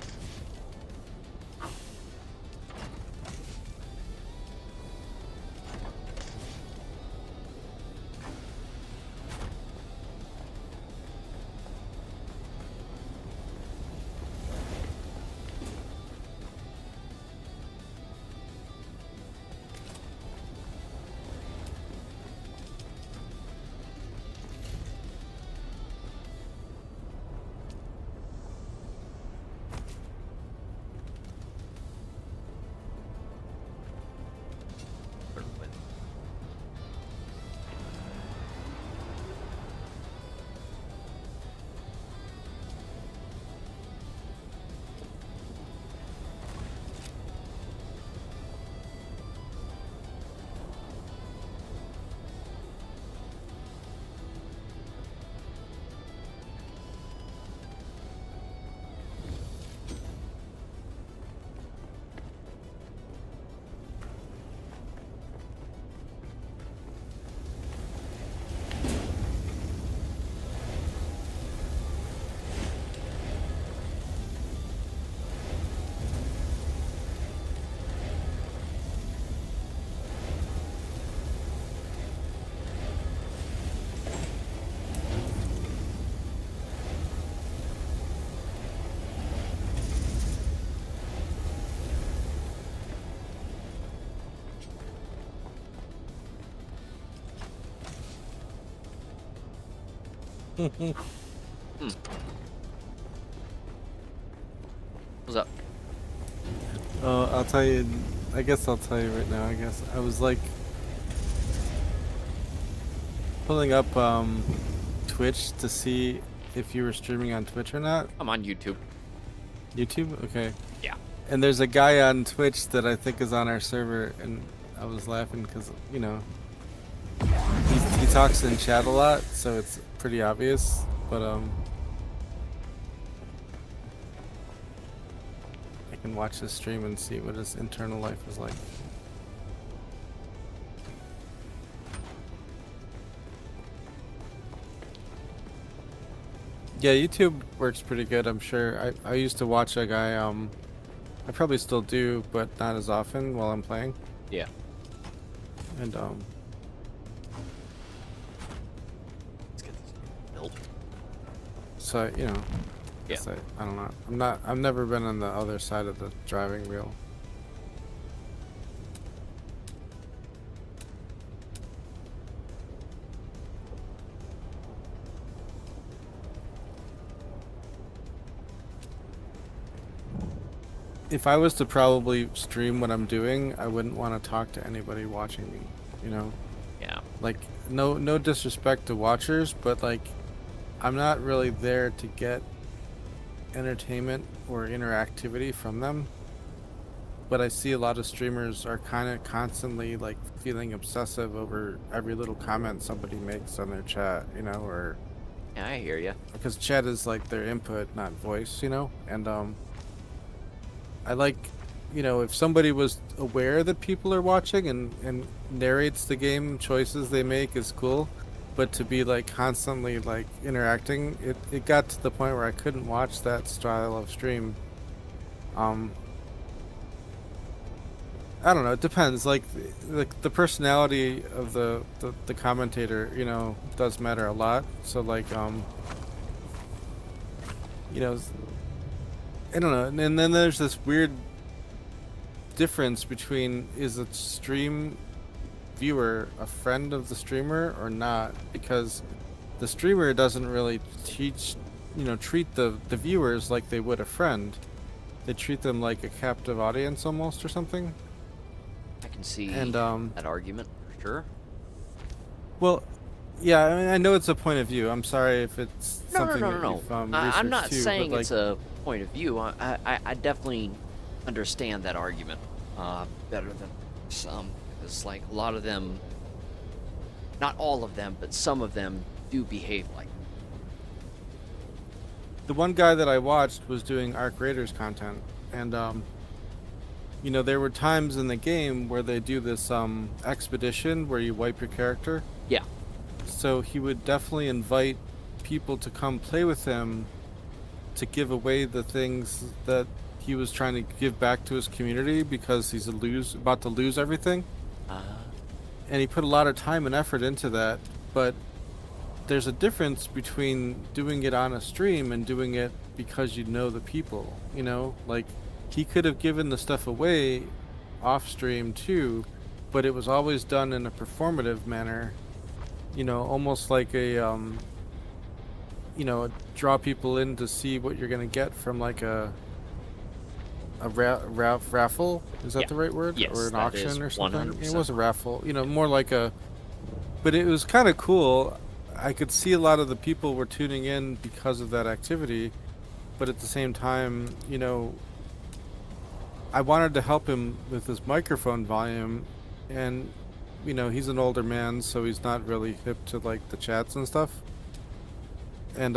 Or will it? What's up? Oh, I'll tell you. I guess I'll tell you right now. I guess I was like pulling up Twitch to see if you were streaming on Twitch or not. I'm on YouTube. YouTube? Okay. Yeah. And there's a guy on Twitch that I think is on our server, and I was laughing because, you know, he talks in chat a lot, so it's pretty obvious, but I can watch his stream and see what his internal life is like. Yeah, YouTube works pretty good, I'm sure. I used to watch a guy, I probably still do, but not as often while I'm playing. Yeah. And Let's get this built. so you know, Yeah. so I don't know. I've never been on the other side of the driving wheel. If I was to probably stream what I'm doing, I wouldn't want to talk to anybody watching me, you know? Yeah. Like, no disrespect to watchers, but like, I'm not really there to get entertainment or interactivity from them. But I see a lot of streamers are kind of constantly like feeling obsessive over every little comment somebody makes on their chat, you know, or Yeah, I hear you. because chat is like their input, not voice, you know? And I like, you know, if somebody was aware that people are watching and narrates the game choices they make is cool, but to be like constantly like interacting, it got to the point where I couldn't watch that style of stream. I don't know, it depends. Like the personality of the commentator, you know, does matter a lot. So like you know, I don't know. And then there's this weird difference between, is a stream viewer a friend of the streamer or not? Because the streamer doesn't really treat the viewers like they would a friend. They treat them like a captive audience almost, or something. I can see And that argument for sure. well, yeah, I mean, I know it's a point of view. I'm sorry if it's No, something no, that no, no, you've no. I'm researched not too, saying but, it's like, a point of view. I definitely understand that argument better than some, because like a lot of them, not all of them, but some of them do behave like. the one guy that I watched was doing Arc Raiders content, and you know, there were times in the game where they do this expedition where you wipe your character. Yeah. So he would definitely invite people to come play with him to give away the things that he was trying to give back to his community, because he's about to lose everything. And he put a lot of time and effort into that, but there's a difference between doing it on a stream and doing it because you know the people, you know? Like, he could have given the stuff away off stream too, but it was always done in a performative manner, you know, almost like a you know, draw people in to see what you're gonna get from like a raffle. Is that Yeah. the right word? Yes, or an that is auction or something? 100%. It was a raffle, you know, more like a. But it was kind of cool. I could see a lot of the people were tuning in because of that activity, but at the same time, you know, I wanted to help him with his microphone volume, and you know, he's an older man, so he's not really hip to like the chats and stuff. And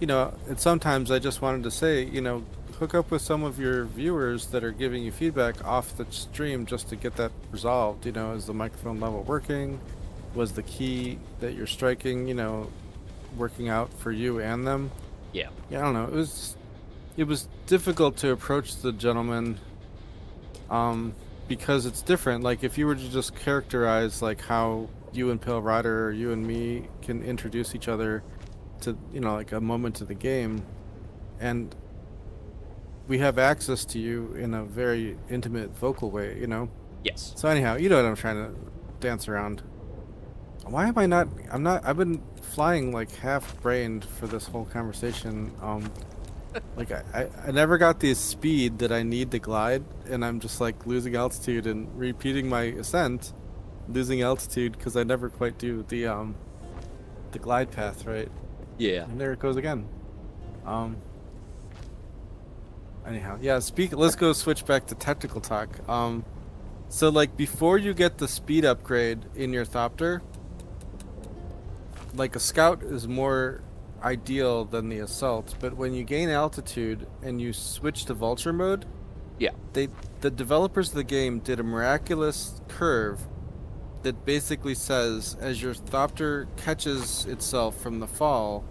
you know, and sometimes I just wanted to say, you know, hook up with some of your viewers that are giving you feedback off the stream just to get that resolved. You know, is the microphone level working? Was the key that you're striking, you know, working out for you and them? Yeah. Yeah, I don't know. It was difficult to approach the gentleman because it's different. Like, if you were to just characterize like how you and Pale Rider or you and me can introduce each other to, you know, like a moment of the game, and we have access to you in a very intimate vocal way, you know? Yes. So anyhow, you know what I'm trying to dance around. Why am I not? I've been flying like half-brained for this whole conversation. Like I never got the speed that I need to glide, and I'm just like losing altitude and repeating my ascent, losing altitude because I never quite do the glide path right. Yeah. And there it goes again. Anyhow, yeah. Let's go switch back to technical talk. So like before you get the speed upgrade in your Thopter, like a scout is more ideal than the assault, but when you gain altitude and you switch to vulture mode, Yeah. the developers of the game did a miraculous curve that basically says as your Thopter catches itself from the fall,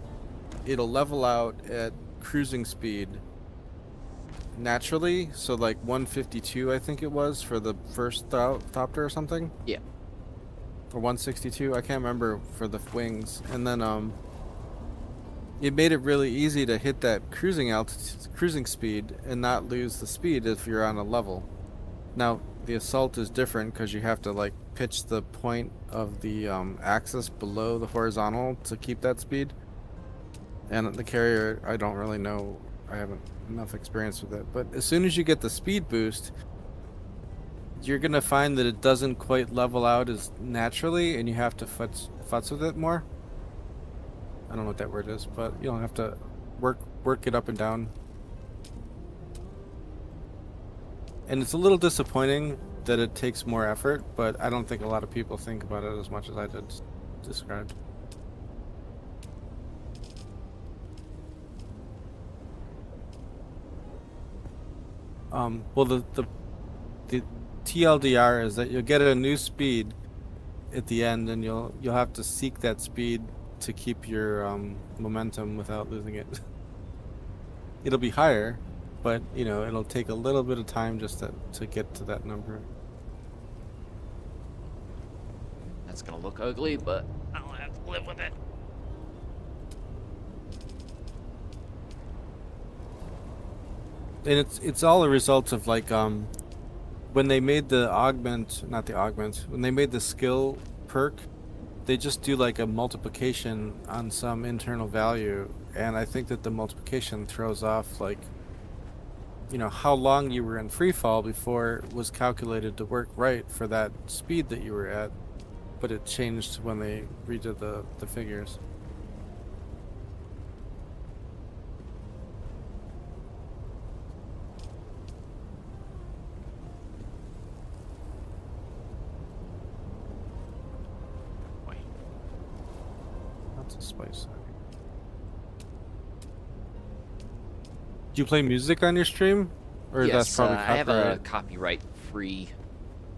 it'll level out at cruising speed naturally. So like 152, I think it was for the first Thopter or something. Yeah. Or 162, I can't remember for the wings. And then it made it really easy to hit that cruising speed and not lose the speed if you're on a level. Now the assault is different because you have to like pitch the point of the axis below the horizontal to keep that speed. And the carrier, I don't really know. I haven't enough experience with it. But as soon as you get the speed boost, you're gonna find that it doesn't quite level out as naturally, and you have to futz with it more. I don't know what that word is, but you'll have to work it up and down. And it's a little disappointing that it takes more effort, but I don't think a lot of people think about it as much as I did described. Well, the TLDR is that you'll get a new speed at the end, and you'll have to seek that speed to keep your momentum without losing it. It'll be higher, but you know it'll take a little bit of time just to get to that number. That's gonna look ugly, but I'll have to live with it. And it's all a result of like when they made the when they made the skill perk, they just do like a multiplication on some internal value, and I think that the multiplication throws off like, you know, how long you were in free fall before it was calculated to work right for that speed that you were at, but it changed when they redid the figures. A spice. Do you play music on your stream, or Yes, that's probably I have a copyright? copyright-free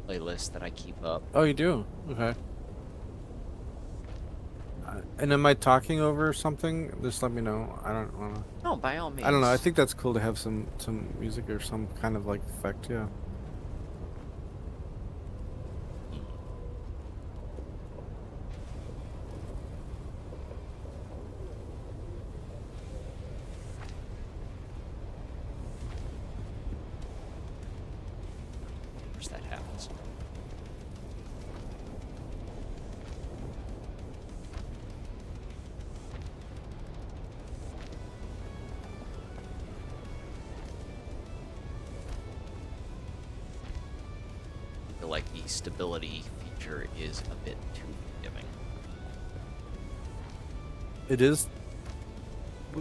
playlist that I keep up. Oh, you do? Okay. And am I talking over something? Just let me know. I don't wanna. No, by all means. I don't know. I think that's cool to have some music or some kind of like effect. Yeah. That happens. I feel like the stability feature is a bit too forgiving. It is.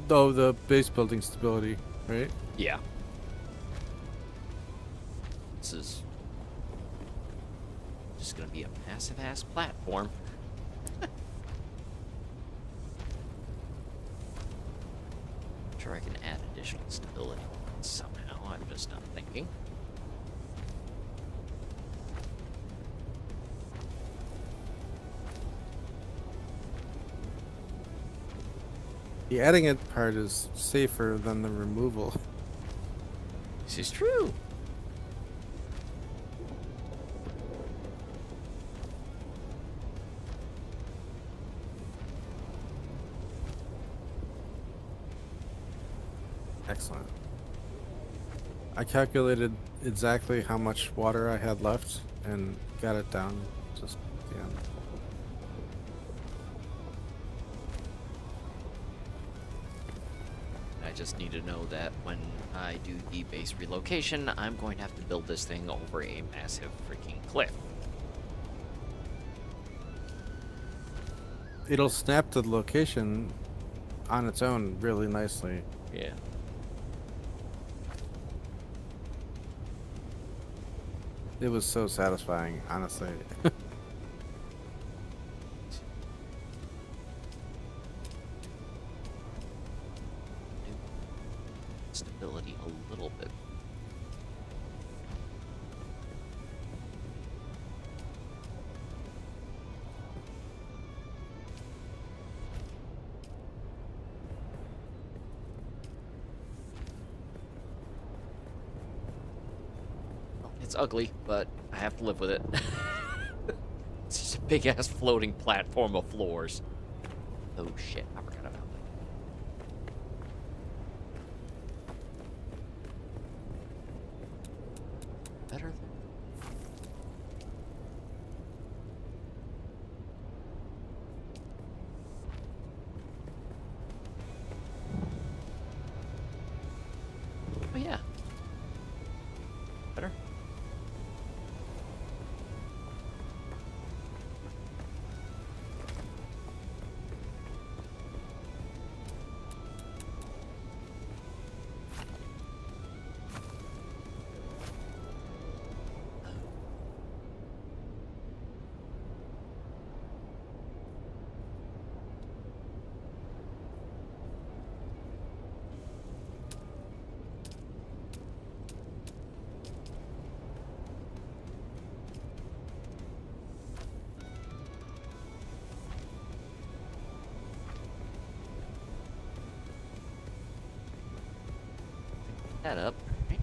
Though the base building stability, right? Yeah. This is just gonna be a massive ass platform. Sure, I can add additional stability somehow. I'm just not thinking. The adding it part is safer than the removal. This is true. Excellent. I calculated exactly how much water I had left and got it down just at the end. I just need to know that when I do the base relocation, I'm going to have to build this thing over a massive freaking cliff. It'll snap to the location on its own really nicely. Yeah. It was so satisfying, honestly. Stability a little bit. It's ugly, but I have to live with it. It's just a big ass floating platform of floors. Oh shit, I forgot about that. Better. Oh yeah. Better. That up. Right.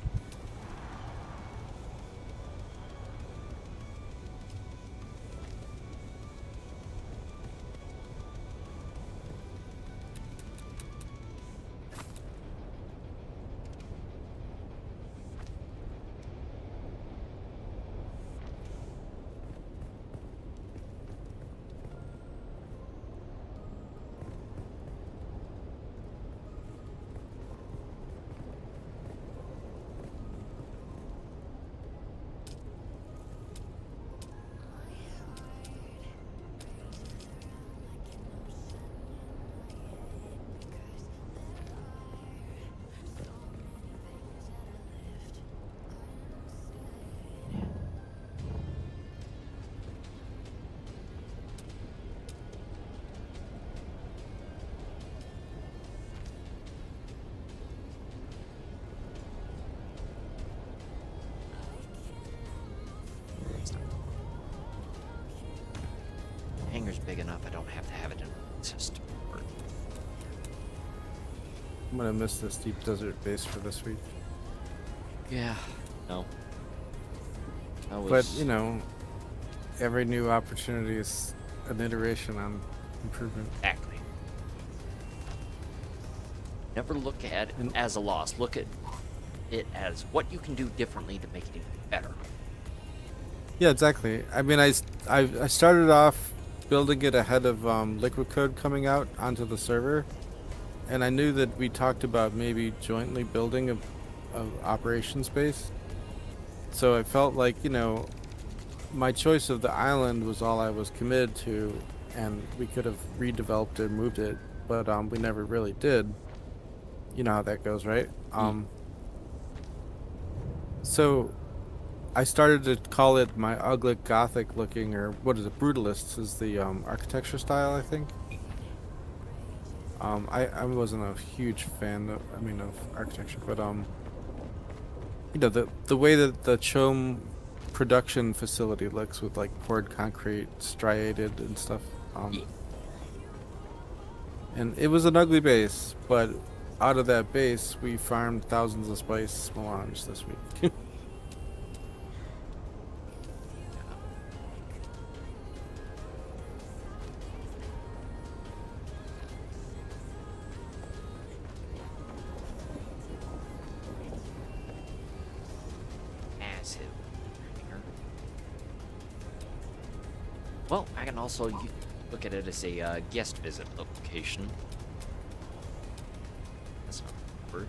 Hangar's big enough, I don't have to have it in a system. I'm gonna miss this deep desert base for this week. Yeah. No. I was... But, you know, every new opportunity is an iteration on improvement. Exactly. Never look at it as a loss. Look at it as what you can do differently to make it even better. Yeah, exactly. I mean, I started off building it ahead of liquid code coming out onto the server, and I knew that we talked about maybe jointly building a operations base. So I felt like, you know, my choice of the island was all I was committed to, and we could have redeveloped it, moved it, but we never really did. You know how that goes, right? So I started to call it my ugly gothic looking, or what is it, brutalist is the architecture style, I think. I wasn't a huge fan of architecture, but you know, the way that the Chom production facility looks with like poured concrete, striated and stuff. And it was an ugly base, but out of that base we farmed thousands of spice melange this week. Massive. Well, I can also look at it as a guest visit location. That's not the word.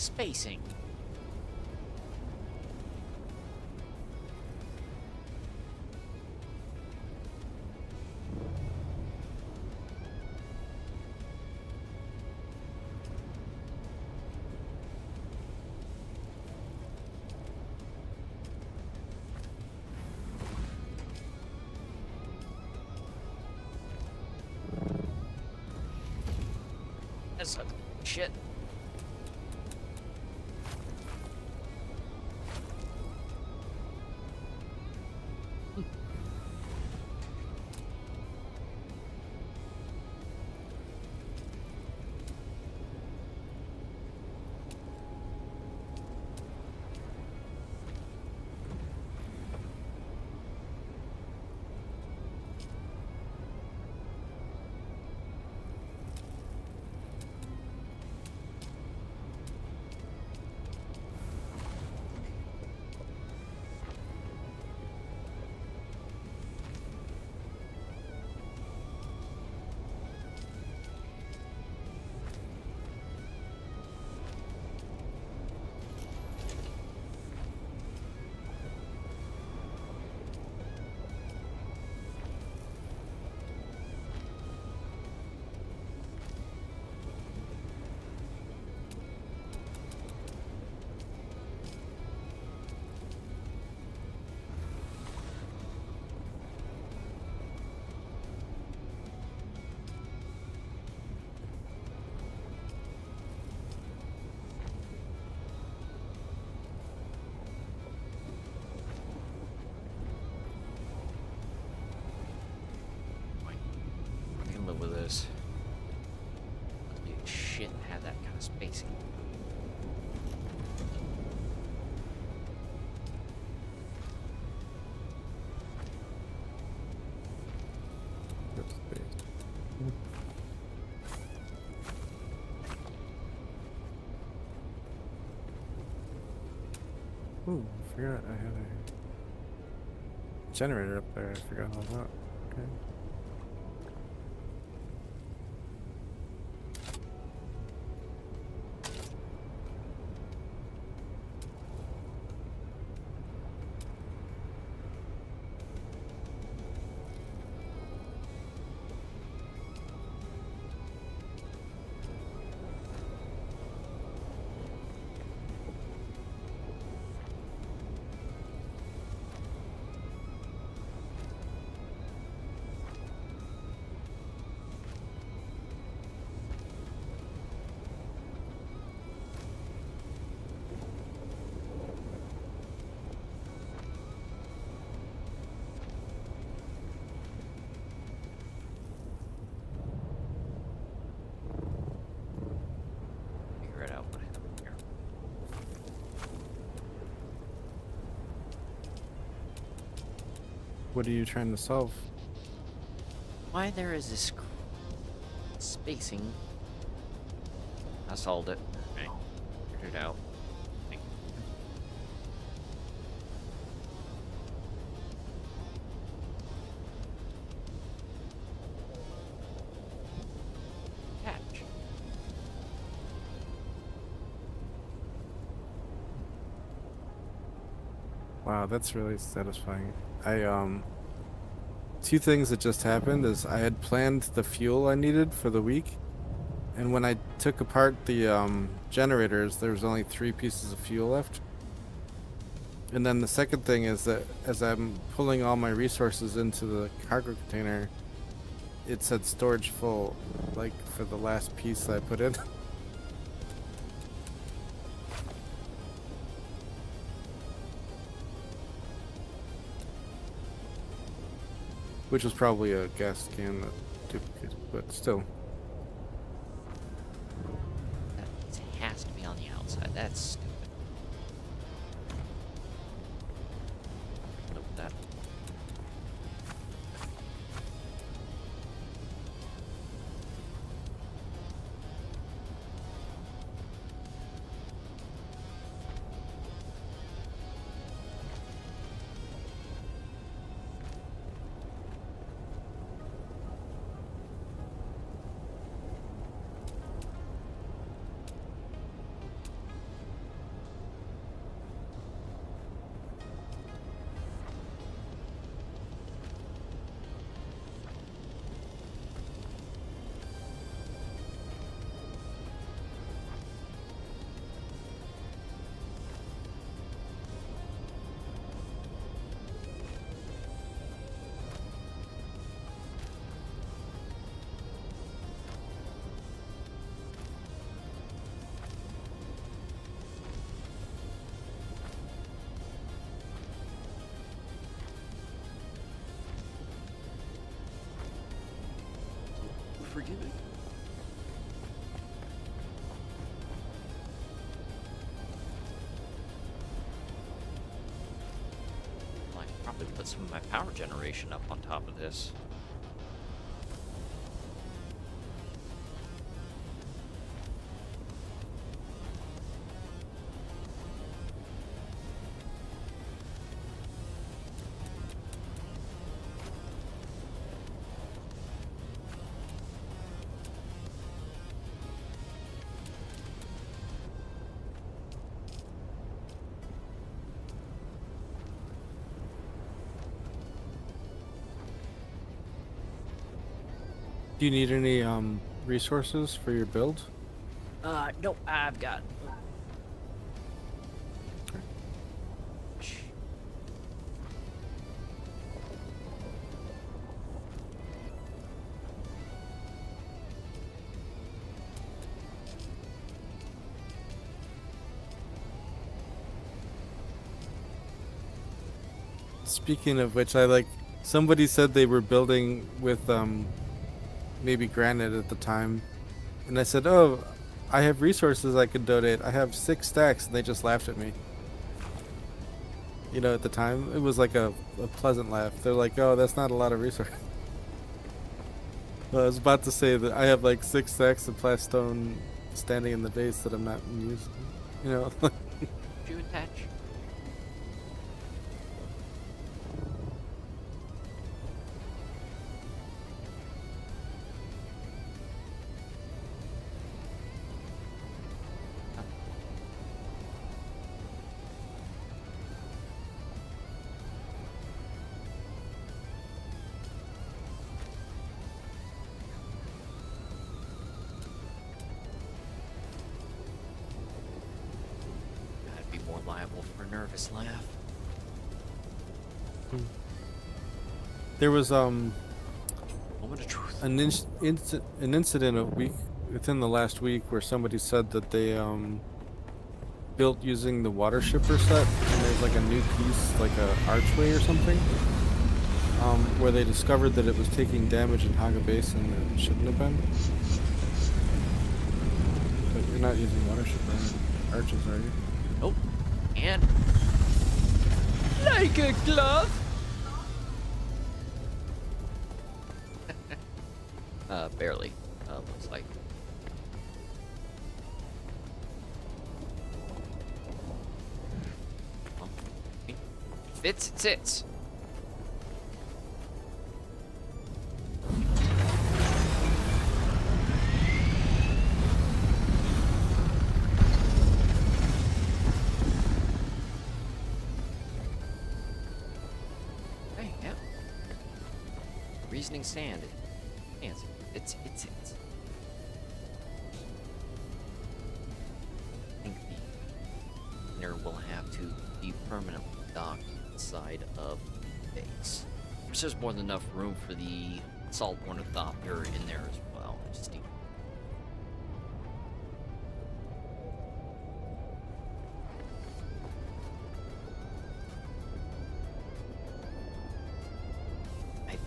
spacing. That's shit. I can live with this. Must be shit to have that kind of spacing. Good space. Ooh, I forgot I had a generator up there. I forgot all that. Okay. Figure it out what happened here. What are you trying to solve? Why there is this spacing? I solved it. Okay. Figured it out. Thank you. Catch. Wow, that's really satisfying. Two things that just happened is I had planned the fuel I needed for the week, and when I took apart the generators, there was only 3 pieces of fuel left. And then the second thing is that as I'm pulling all my resources into the cargo container, it said storage full, like for the last piece I put in. Which was probably a gas can that duplicated, but still. That has to be on the outside. That's stupid. Live with that. for good. I could probably put some of my power generation up on top of this. Do you need any resources for your build? No, I've got. Speaking of which, somebody said they were building with maybe granite at the time, and I said, "Oh, I have resources I could donate. I have 6 stacks," and they just laughed at me. You know, at the time, it was like a pleasant laugh. They're like, "Oh, that's not a lot of resources." Well, I was about to say that I have like 6 stacks of plastone standing in the base that I'm not using. You know. Did you attach? I'd be more liable for a nervous laugh. There was Moment of truth. an incident within the last week where somebody said that they built using the water shipper set, and there's like a new piece, like a archway or something, where they discovered that it was taking damage in Haga Basin that it shouldn't have been. But you're not using water shipper arches, are you? Nope. And like a glove. Barely. Looks like. Well, fits, it sits. Hey, yeah. Reasoning sand. Fancy. It's. I think the inner will have to be permanently docked inside of the base. There's more than enough room for the salt ornithopter in there as well. I just need. I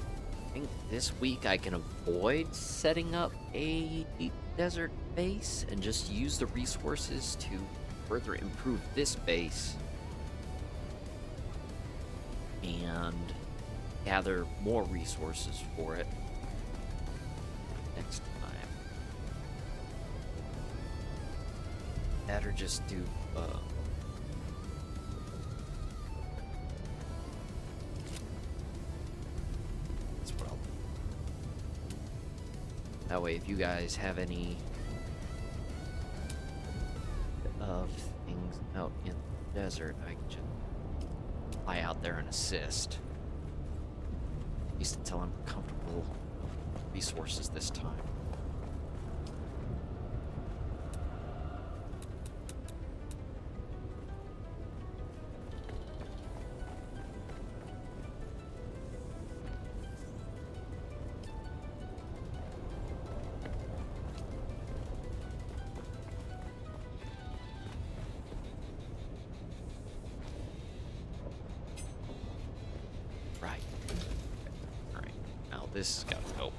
think this week I can avoid setting up a deep desert base and just use the resources to further improve this base and gather more resources for it next time. That or just do that's what I'll do. That way if you guys have any of things out in the desert, I can just fly out there and assist. At least until I'm comfortable with resources this time. Right. Alright. Now this has got to go.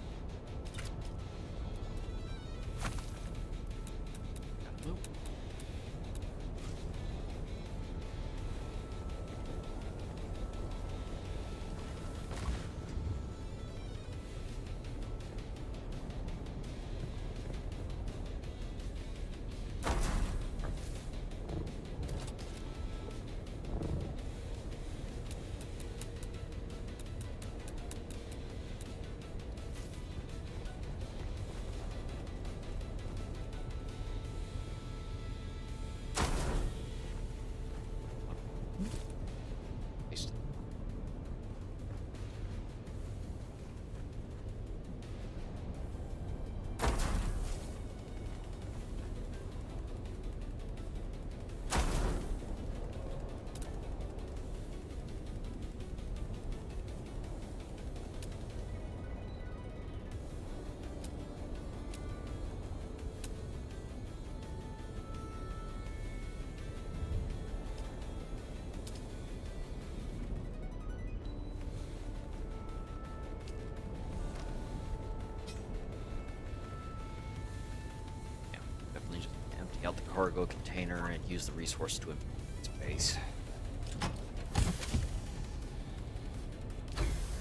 cargo container and use the resource to empty space.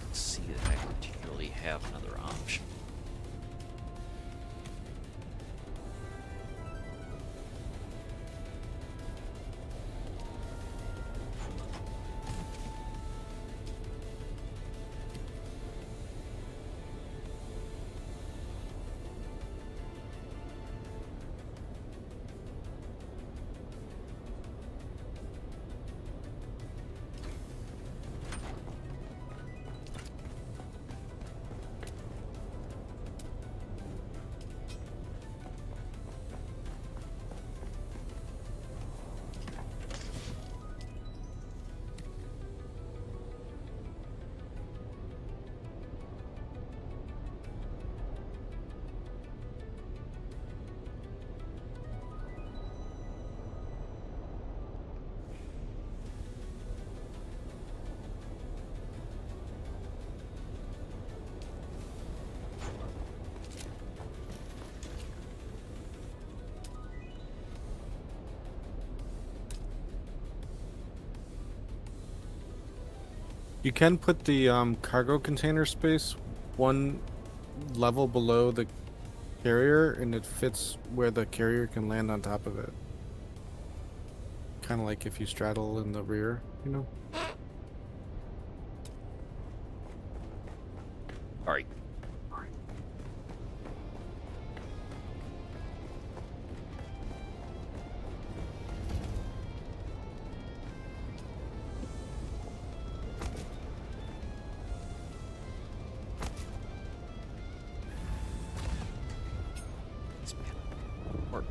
Let's see that I particularly have another option. You can put the cargo container space one level below the carrier, and it fits where the carrier can land on top of it. Kind of like if you straddle in the rear, you know? Alright. This panel won't work.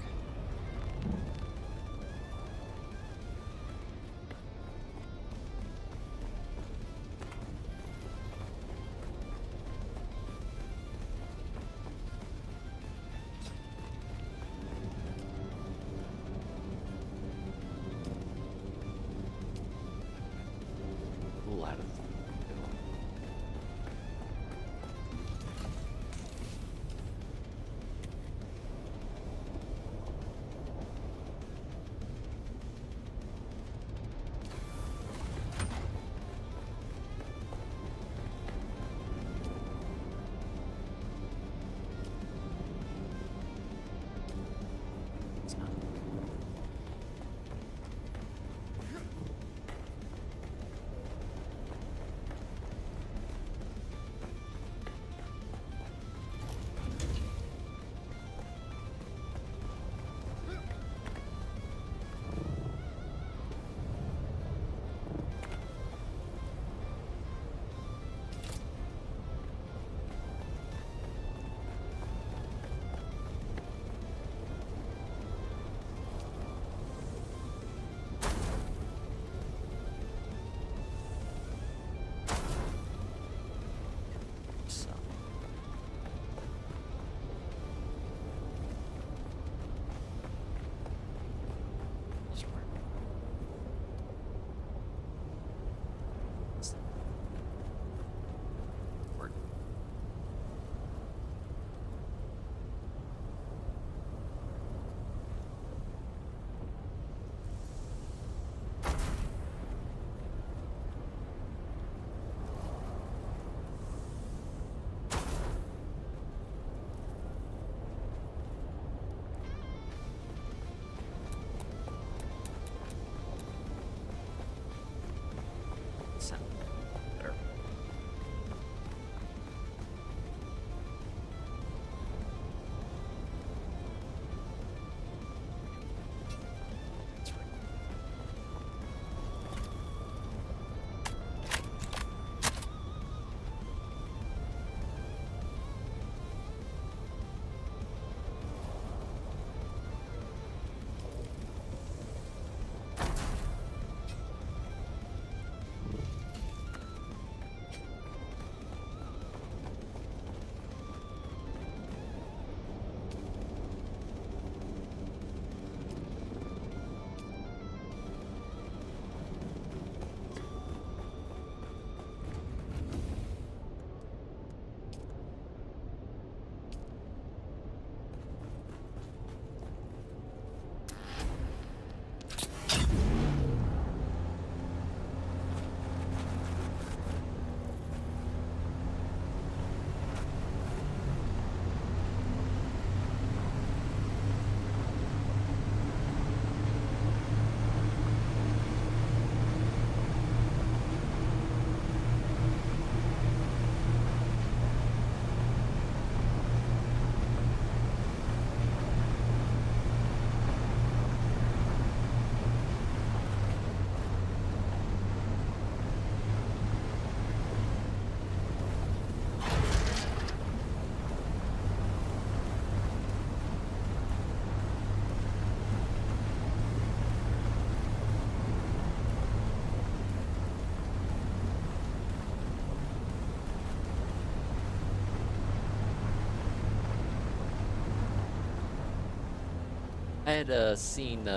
I had seen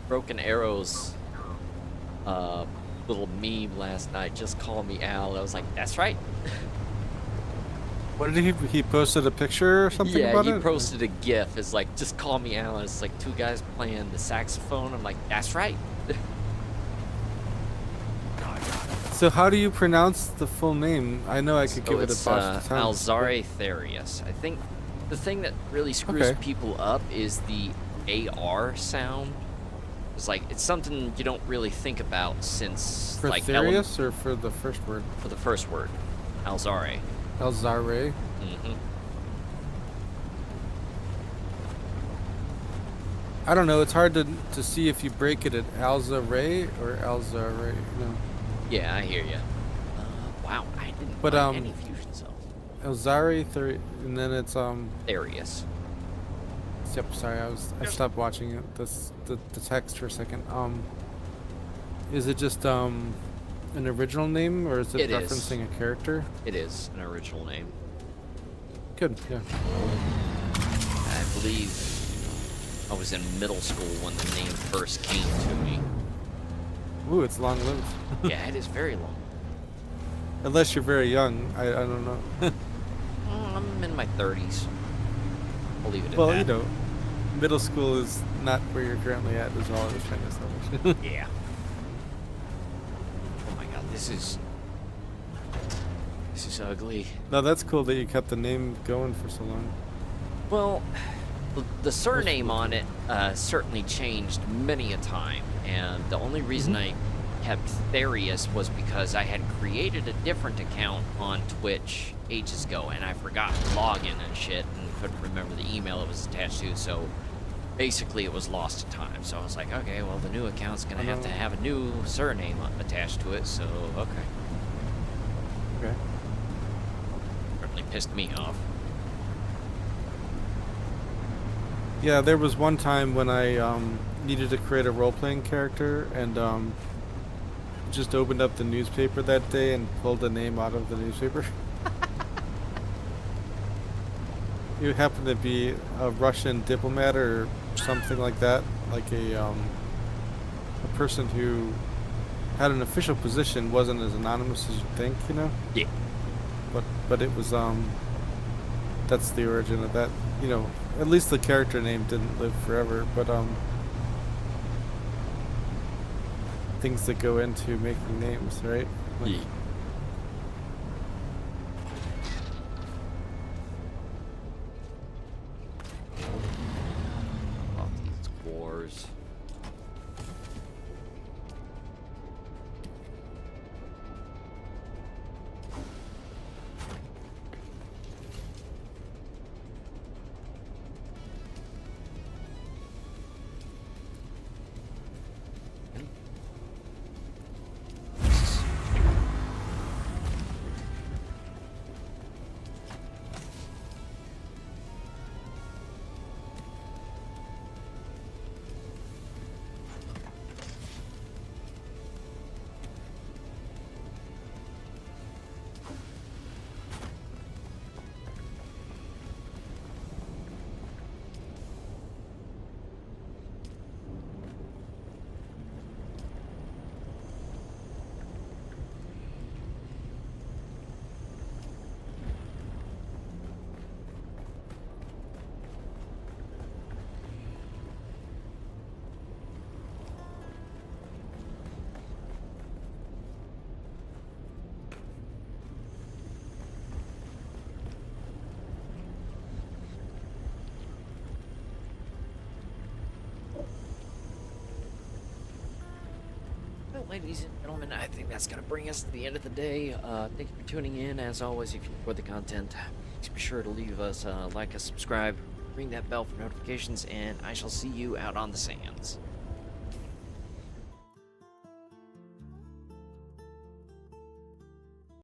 Broken Arrow's little meme last night. Just call me Al. I was like, that's right. What did he posted a picture or something Yeah, about he it? posted a GIF. It's like, just call me Al. And it's like two guys playing the saxophone. I'm like, that's right. So how do you pronounce the full name? I know I could So give it a it's botched attempt. Alzare Therius. I think the thing that really screws Okay. people up is the AR sound. It's like, it's something you don't really think about since For like Therius or for the first word? for the first word, Alzare. Alzare. Mm-hmm. I don't know. It's hard to see if you break it at Alzare or Alzare. No. Yeah, I hear you. Wow, I didn't But, find any fusion cells. Alzare, and then it's Therius. Yep. Sorry, I stopped watching it. The text for a second. Is it just an original name or is it It is. referencing a character? It is an original name. Good. Yeah. I believe I was in middle school when the name first came to me. Ooh, it's long lived. Yeah, it is very long. Unless you're very young, I don't know. I'm in my 30s. I'll leave it at Well, that. you know, middle school is not where you're currently at. Is all I was trying to establish. Yeah. Oh my god, this is ugly. No, that's cool that you kept the name going for so long. Well, the surname on it certainly changed many a time, and the only reason I kept Therius was because I had created a different account on Twitch ages ago, and I forgot to log in and shit, and couldn't remember the email it was attached to, so basically it was lost to time. So I was like, okay, well, the new account's gonna have to have a new surname attached to it, so okay. Okay. Certainly pissed me off. Yeah, there was one time when I needed to create a role-playing character and just opened up the newspaper that day and pulled the name out of the newspaper. It happened to be a Russian diplomat or something like that, like a person who had an official position, wasn't as anonymous as you'd think, you know. Yeah. But it was that's the origin of that, you know. At least the character name didn't live forever, but things that go into making names, right? Like, Yeah. Oh, these wars. Well, ladies and gentlemen, I think that's going to bring us to the end of the day. Thank you for tuning in. As always, if you enjoyed the content, please be sure to leave us a like, a subscribe, ring that bell for notifications, and I shall see you out on the sands.